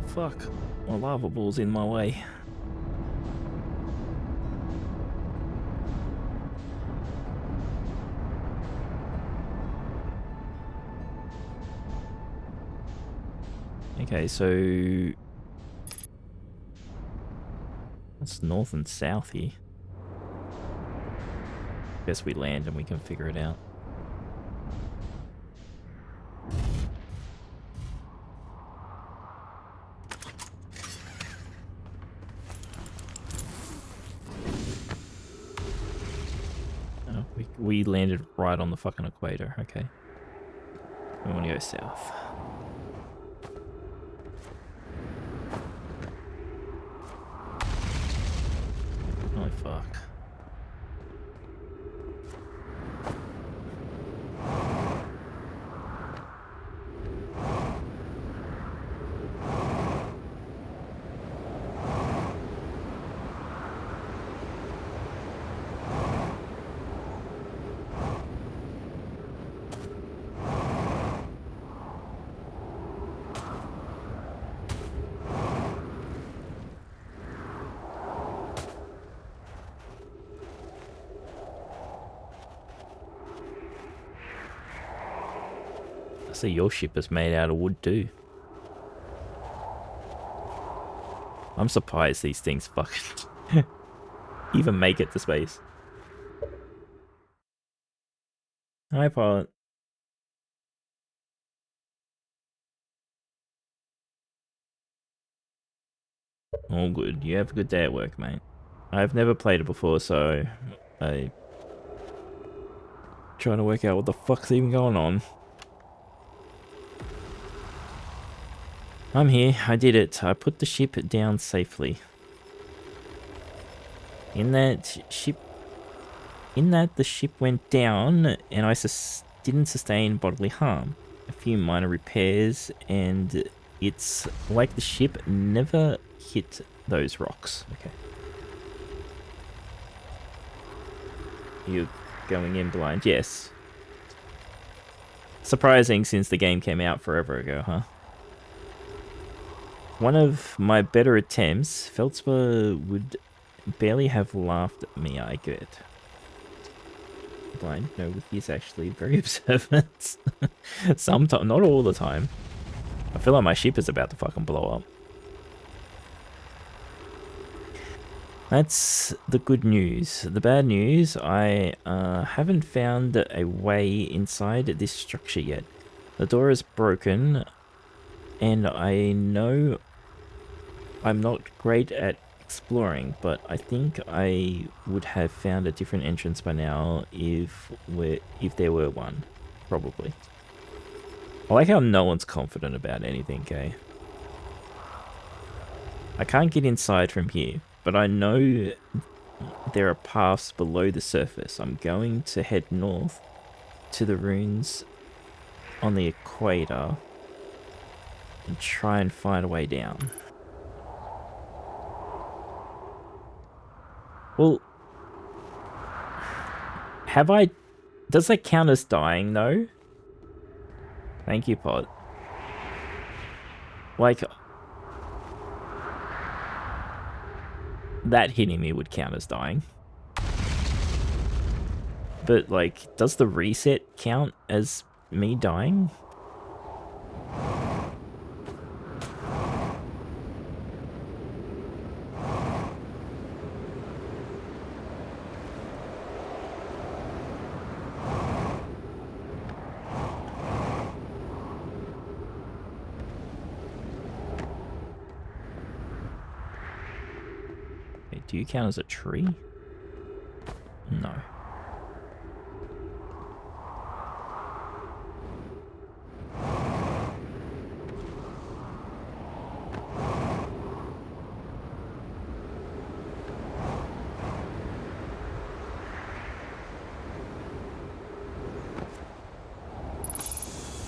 fuck. My lava ball's in my way. Okay, so what's north and south here? Guess we land and we can figure it out. Oh, we landed right on the fucking equator. Okay. We want to go south. Holy fuck. I see your ship is made out of wood too. I'm surprised these things fucking even make it to space. Hi, pilot. All good. You have a good day at work, mate. I've never played it before, so I trying to work out what the fuck's even going on. I'm here. I did it. I put the ship down safely. In that the ship went down, and I didn't sustain bodily harm. A few minor repairs, and it's like the ship never hit those rocks. Okay. You're going in blind. Yes. Surprising since the game came out forever ago, huh? One of my better attempts, Feldspar would barely have laughed at me, I get. Blind, no, he's actually very observant. Sometimes, not all the time. I feel like my ship is about to fucking blow up. That's the good news. The bad news, I haven't found a way inside this structure yet. The door is broken, and I know I'm not great at exploring, but I think I would have found a different entrance by now if there were one, probably. I like how no one's confident about anything, okay? I can't get inside from here, but I know there are paths below the surface. I'm going to head north to the ruins on the equator and try and find a way down. Well, does that count as dying though? Thank you, Pod. Like, that hitting me would count as dying. But, like, does the reset count as me dying? Okay, do you count as a tree? No.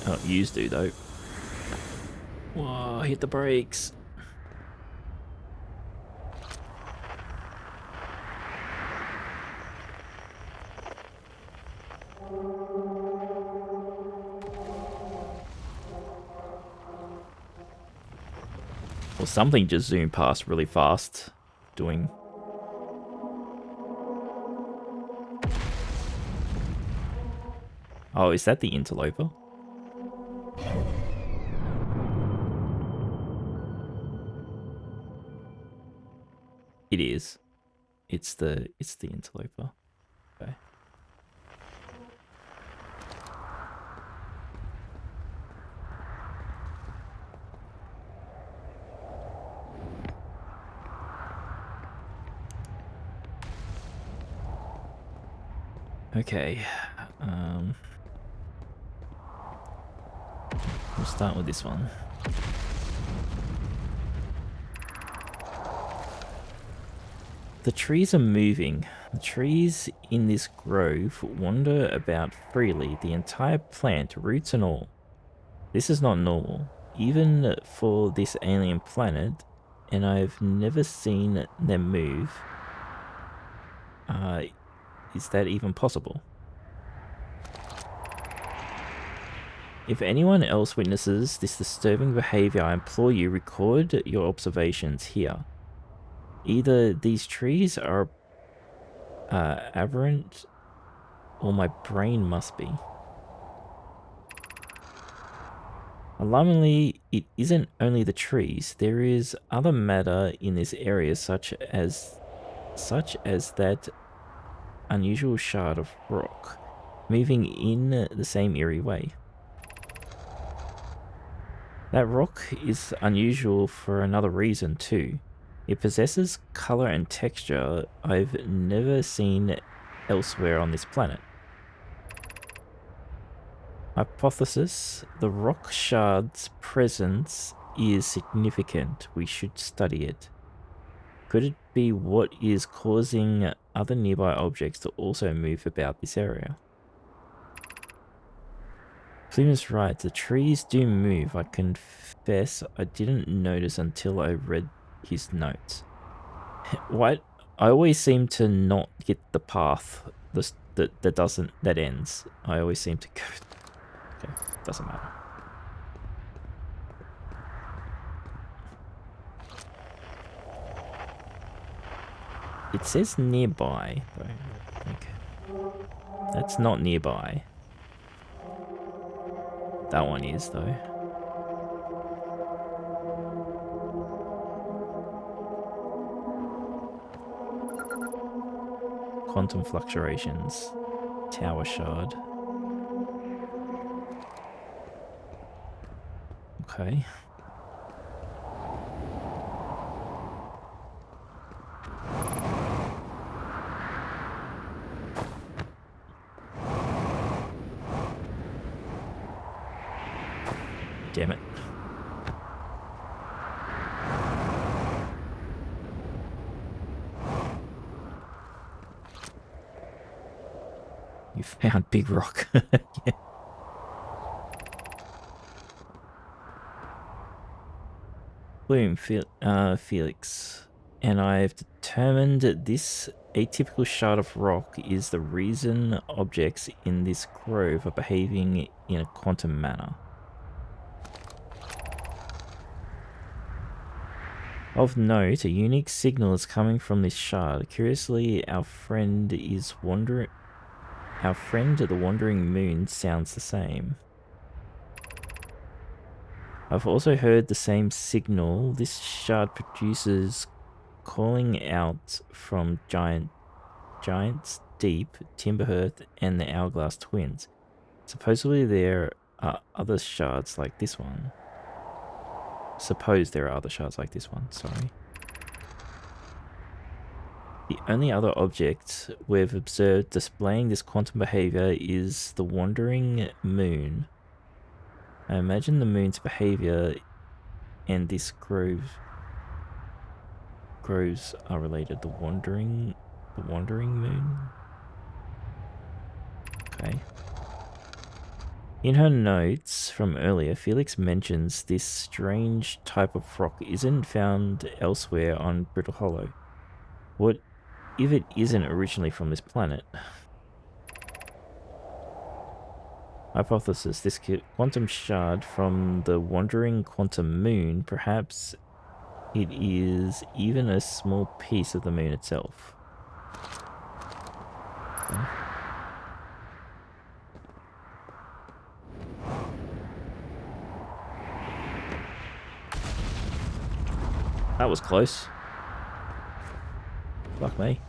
Oh, yous do though. Whoa, hit the brakes. Or something just zoomed past really fast, doing... Oh, is that the interloper? It is. It's the interloper. Okay. Okay. We'll start with this one. The trees are moving. The trees in this grove wander about freely, the entire plant, roots and all. This is not normal, even for this alien planet, and I've never seen them move. Is that even possible? If anyone else witnesses this disturbing behavior, I implore you record your observations here. Either these trees are aberrant, or my brain must be. Alarmingly, it isn't only the trees. There is other matter in this area, such as that unusual shard of rock, moving in the same eerie way. That rock is unusual for another reason too. It possesses color and texture I've never seen elsewhere on this planet. Hypothesis: the rock shard's presence is significant. We should study it. Could it be what is causing other nearby objects to also move about this area? Plume's right, the trees do move. I confess I didn't notice until I read his notes. What? I always seem to not get the path that ends. I always seem to go... Okay, doesn't matter. It says nearby, though. Okay. That's not nearby. That one is, though. Quantum fluctuations. Tower shard. Okay. Damn it. You found Big Rock. Yeah. Bloom, Felix, and I've determined this atypical shard of rock is the reason objects in this grove are behaving in a quantum manner. Of note, a unique signal is coming from this shard. Curiously, our friend, the wandering moon, sounds the same. I've also heard the same signal this shard produces calling out from Giants Deep, Timberhearth, and the Hourglass Twins. Supposedly there are other shards like this one. Suppose there are other shards like this one, sorry. The only other object we've observed displaying this quantum behavior is the wandering moon. I imagine the moon's behavior and this groves are related. The wandering moon? Okay. In her notes from earlier, Felix mentions this strange type of rock isn't found elsewhere on Brittle Hollow. What if it isn't originally from this planet? Hypothesis: this quantum shard from the wandering quantum moon perhaps it is even a small piece of the moon itself. Okay. That was close. Fuck me.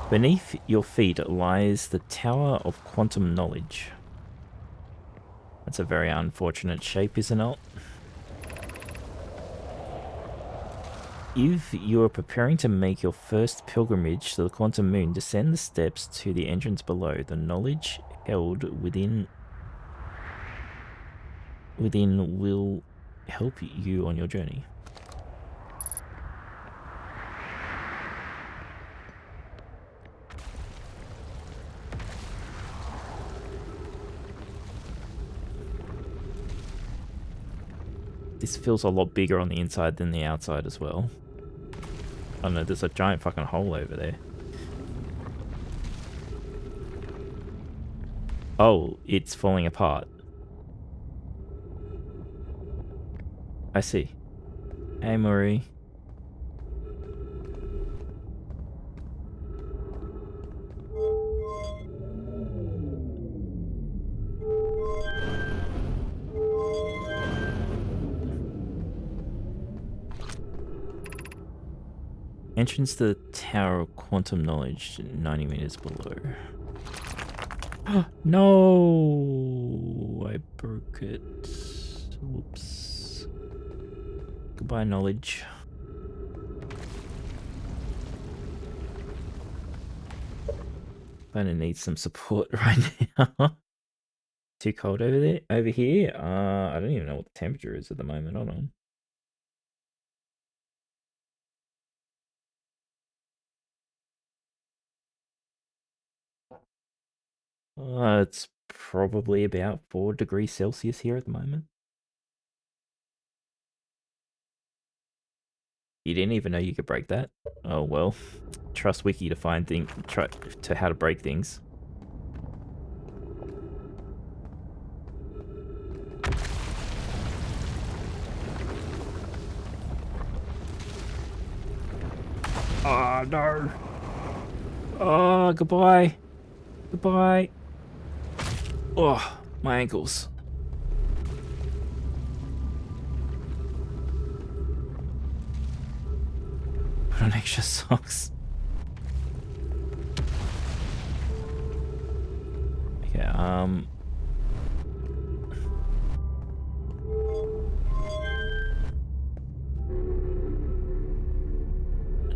Beneath your feet lies the Tower of Quantum Knowledge. That's a very unfortunate shape, isn't it? If you are preparing to make your first pilgrimage to the Quantum Moon, descend the steps to the entrance below. The knowledge held within will help you on your journey. This feels a lot bigger on the inside than the outside as well. I don't know, there's a giant fucking hole over there. Oh, it's falling apart. I see. Hey, Murray. Entrance to the Tower of Quantum Knowledge, 90 meters below. No! I broke it. Whoops. Goodbye, knowledge. Kinda need some support right now. Too cold over there? Over here? I don't even know what the temperature is at the moment. Hold on. It's probably about 4 degrees Celsius here at the moment. You didn't even know you could break that? Oh well. Trust Wiki to find how to break things. Oh no. Oh, goodbye. Goodbye. Oh, my ankles. Put on extra socks. Okay, I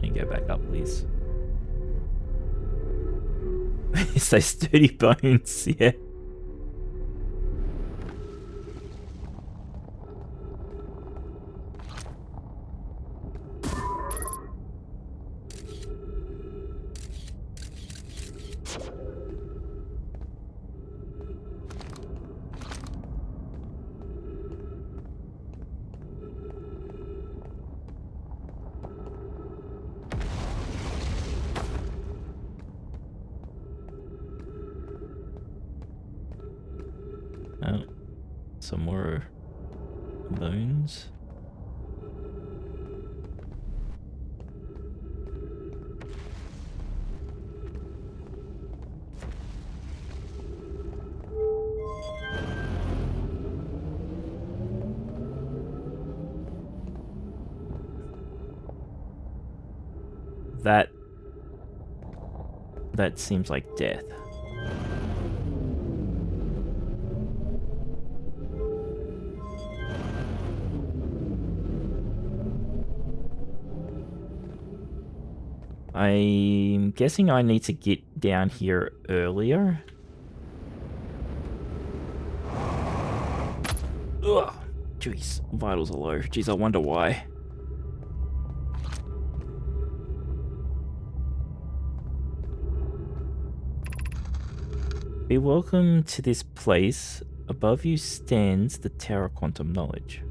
need to go back up, please. It's those sturdy bones, yeah. Oh, some more bones. That seems like death. I'm guessing I need to get down here earlier. Ugh, jeez, vitals are low. Jeez, I wonder why. Be welcome to this place. Above you stands the Tower of Quantum Knowledge.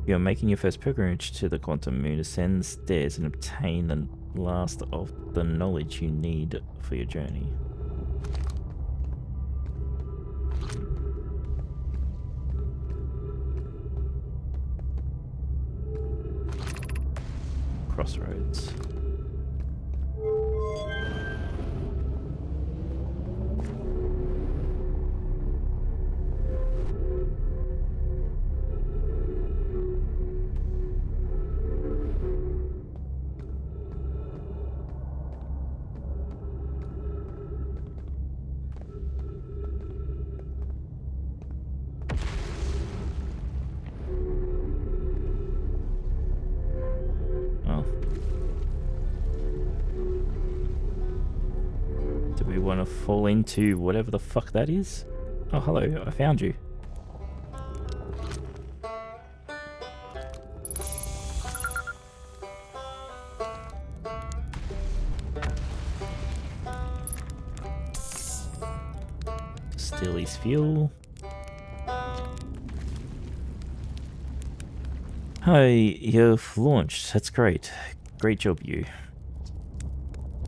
You are making your first pilgrimage to the Quantum Moon. Ascend the stairs and obtain the last of the knowledge you need for your journey. crossroads. Want to fall into whatever the fuck that is? Oh, hello, I found you. Steal his fuel. Hi, you've launched. That's great. Great job, you.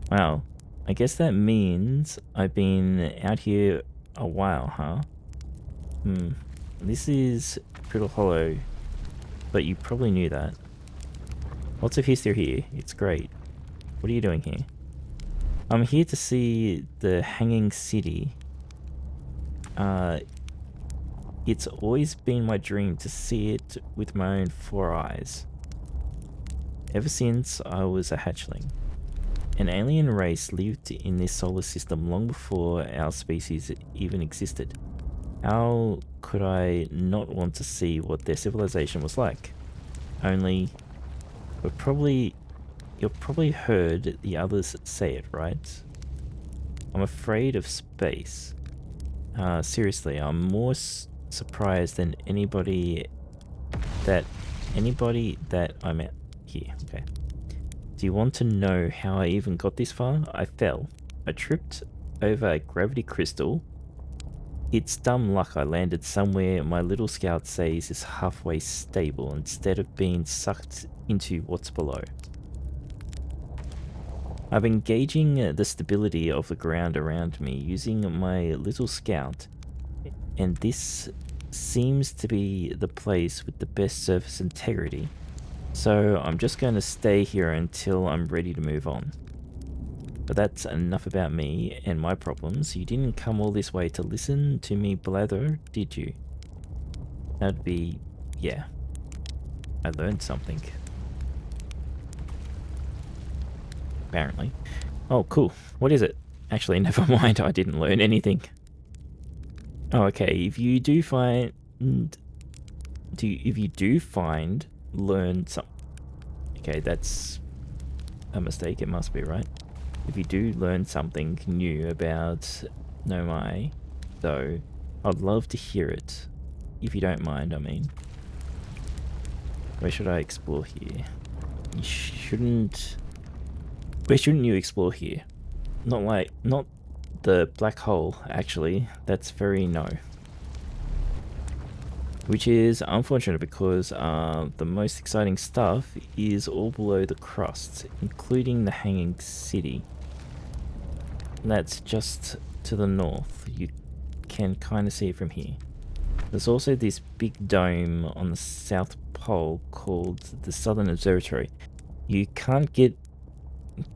Wow. I guess that means I've been out here a while, huh? This is Preroll Hollow, but you probably knew that. Lots of history here. It's great. What are you doing here? I'm here to see the Hanging City. It's always been my dream to see it with my own 4 eyes. Ever since I was a hatchling. An alien race lived in this solar system long before our species even existed. How could I not want to see what their civilization was like? Only, you've probably heard the others say it, right? I'm afraid of space. Seriously, I'm more surprised than anybody that I met here. Okay. Do you want to know how I even got this far? I fell. I tripped over a gravity crystal. It's dumb luck I landed somewhere my little scout says is halfway stable instead of being sucked into what's below. I've been gauging the stability of the ground around me using my little scout, and this seems to be the place with the best surface integrity. So I'm just going to stay here until I'm ready to move on. But that's enough about me and my problems. You didn't come all this way to listen to me blather, did you? That'd be... yeah. I learned something. Apparently. Oh, cool. What is it? Actually, never mind. I didn't learn anything. Oh, okay. If you do find... learn some... okay, that's a mistake. It must be, right? If you do learn something new about Nomai, though, I'd love to hear it. If you don't mind, I mean. Where should I explore here? You shouldn't... where shouldn't you explore here? Not the black hole, actually. That's very no. Which is unfortunate because the most exciting stuff is all below the crust, including the Hanging City. That's just to the north. You can kind of see it from here. There's also this big dome on the South Pole called the Southern Observatory. You can't get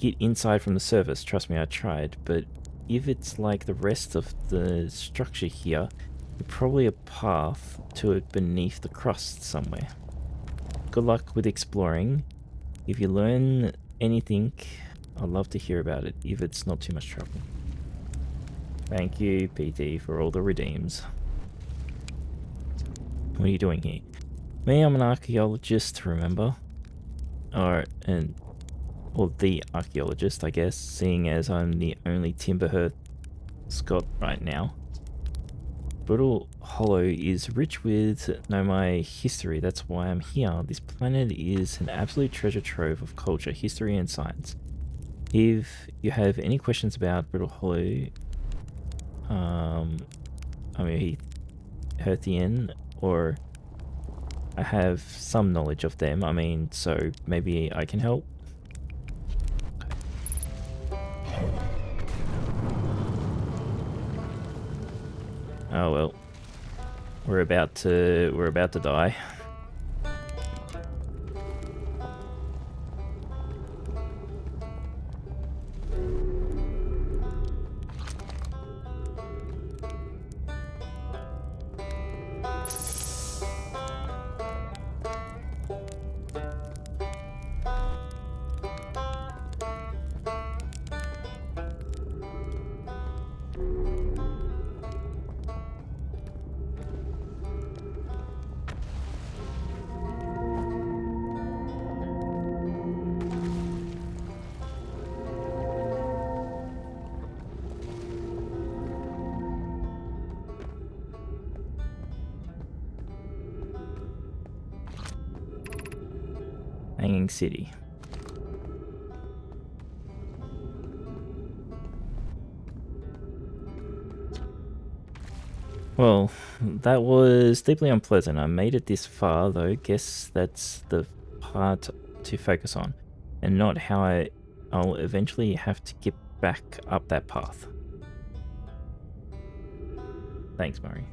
inside from the surface, trust me, I tried, but if it's like the rest of the structure here, probably a path to it beneath the crust somewhere. Good luck with exploring. If you learn anything, I'd love to hear about it, if it's not too much trouble. Thank you, PT, for all the redeems. What are you doing here? Me, I'm an archaeologist, remember? Or the archaeologist, I guess, seeing as I'm the only Timberhearth Scot right now. Preroll Hollow is rich with Nomai history, that's why I'm here. This planet is an absolute treasure trove of culture, history and science. If you have any questions about Preroll Hollow, Hearthian, or I have some knowledge of them, I mean, so maybe I can help. Oh well, we're about to die. fledgling city. Well, that was deeply unpleasant. I made it this far, though. Guess that's the part to focus on, and not how I'll eventually have to get back up that path. Thanks, Murray.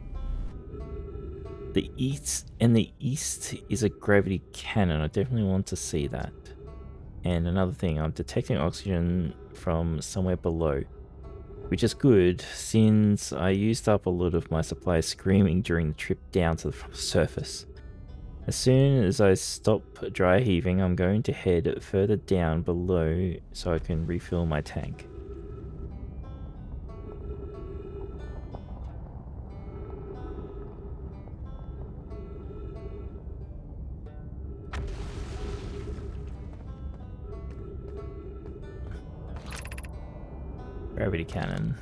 The east is a gravity cannon. I definitely want to see that. And another thing, I'm detecting oxygen from somewhere below, which is good since I used up a lot of my supply screaming during the trip down to the surface. As soon as I stop dry heaving, I'm going to head further down below so I can refill my tank. Gravity cannon.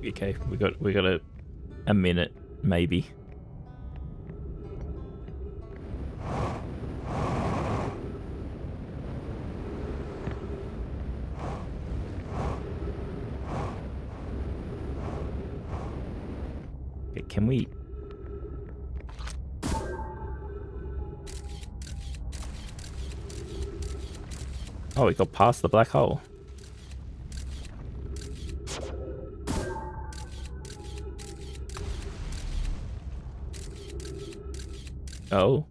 Okay, we got a minute, maybe. Okay, can we? Oh, we got past the black hole. Oh.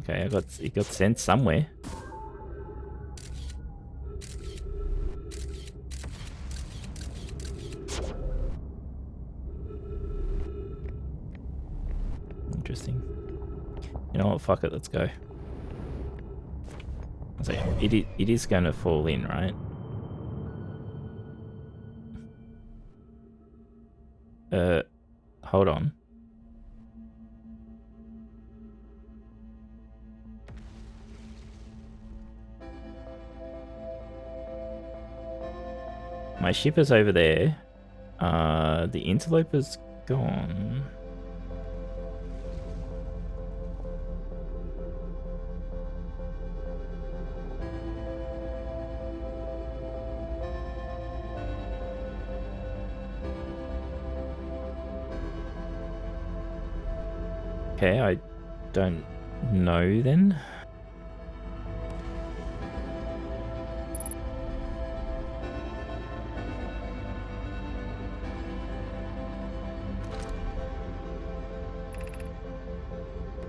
Okay, it got sent somewhere. Interesting. You know what? Fuck it. Let's go. So it is going to fall in, right? Hold on. My ship is over there. The interloper's gone. Okay, I don't know then.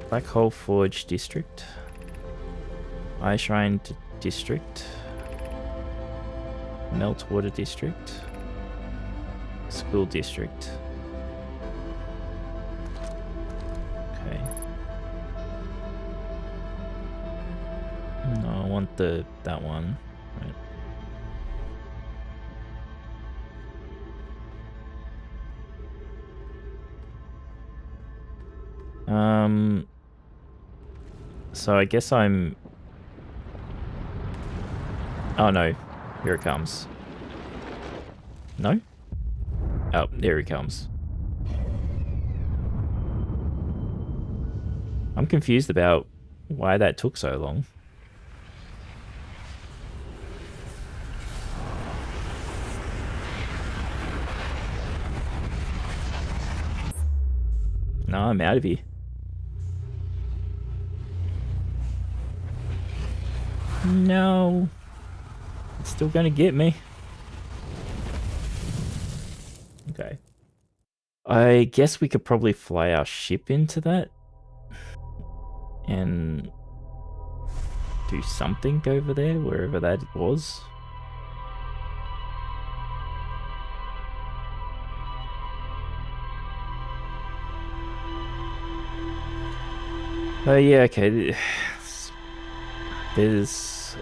Black Hole Forge District. Ice Shrine District. Meltwater District. School District. Okay. No, I want that one. Right. So I guess I'm... Oh no, here it comes. No? Oh, there he comes. I'm confused about why that took so long. No, I'm out of here. No. It's still gonna get me. Okay. I guess we could probably fly our ship into that. And do something over there, wherever that was. Oh yeah, okay. There's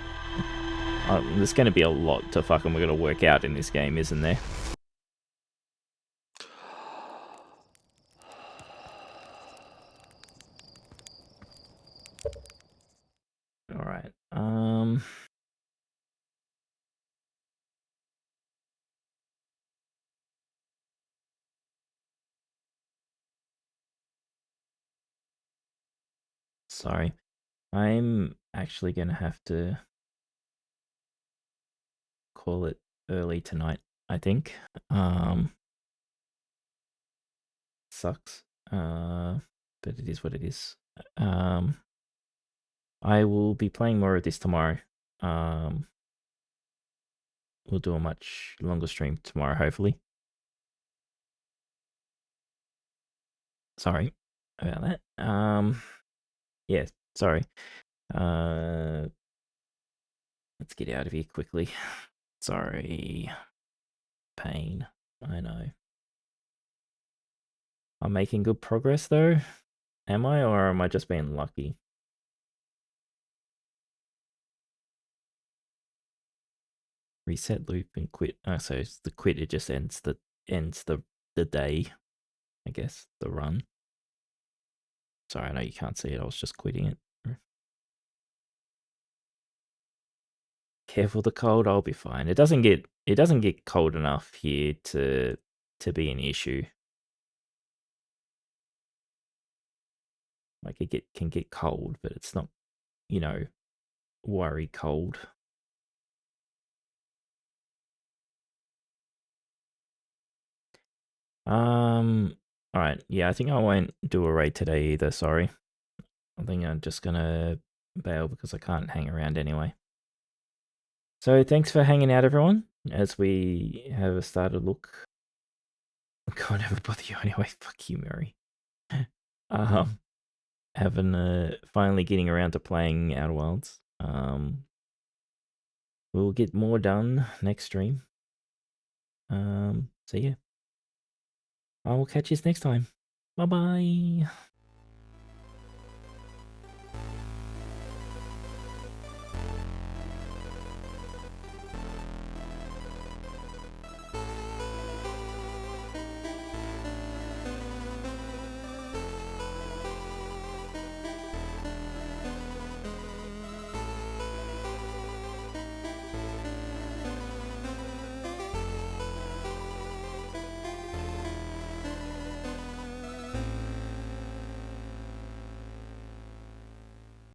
going to be a lot to fucking we're going to work out in this game, isn't there? All right. Sorry. I'm actually going to have to call it early tonight, I think. Sucks. But it is what it is. I will be playing more of this tomorrow. Um, we'll do a much longer stream tomorrow, hopefully. Sorry about that. Yeah, sorry. Let's get out of here quickly. Sorry. Pain. I know. I'm making good progress though. Am I, or am I just being lucky? Reset loop and quit. Oh, so it's the quit, it just ends the day, I guess, the run. Sorry, I know you can't see it. I was just quitting it. Careful the cold. I'll be fine. It doesn't get cold enough here to be an issue. Like it can get cold, but it's not, you know, worry cold. All right. Yeah, I think I won't do a raid today either. Sorry. I think I'm just gonna bail because I can't hang around anyway. So thanks for hanging out, everyone. As we have a started look. I can't ever bother you anyway. Fuck you, Mary. Having finally getting around to playing Outer Wilds. We'll get more done next stream. So yeah. I will catch you next time. Bye bye.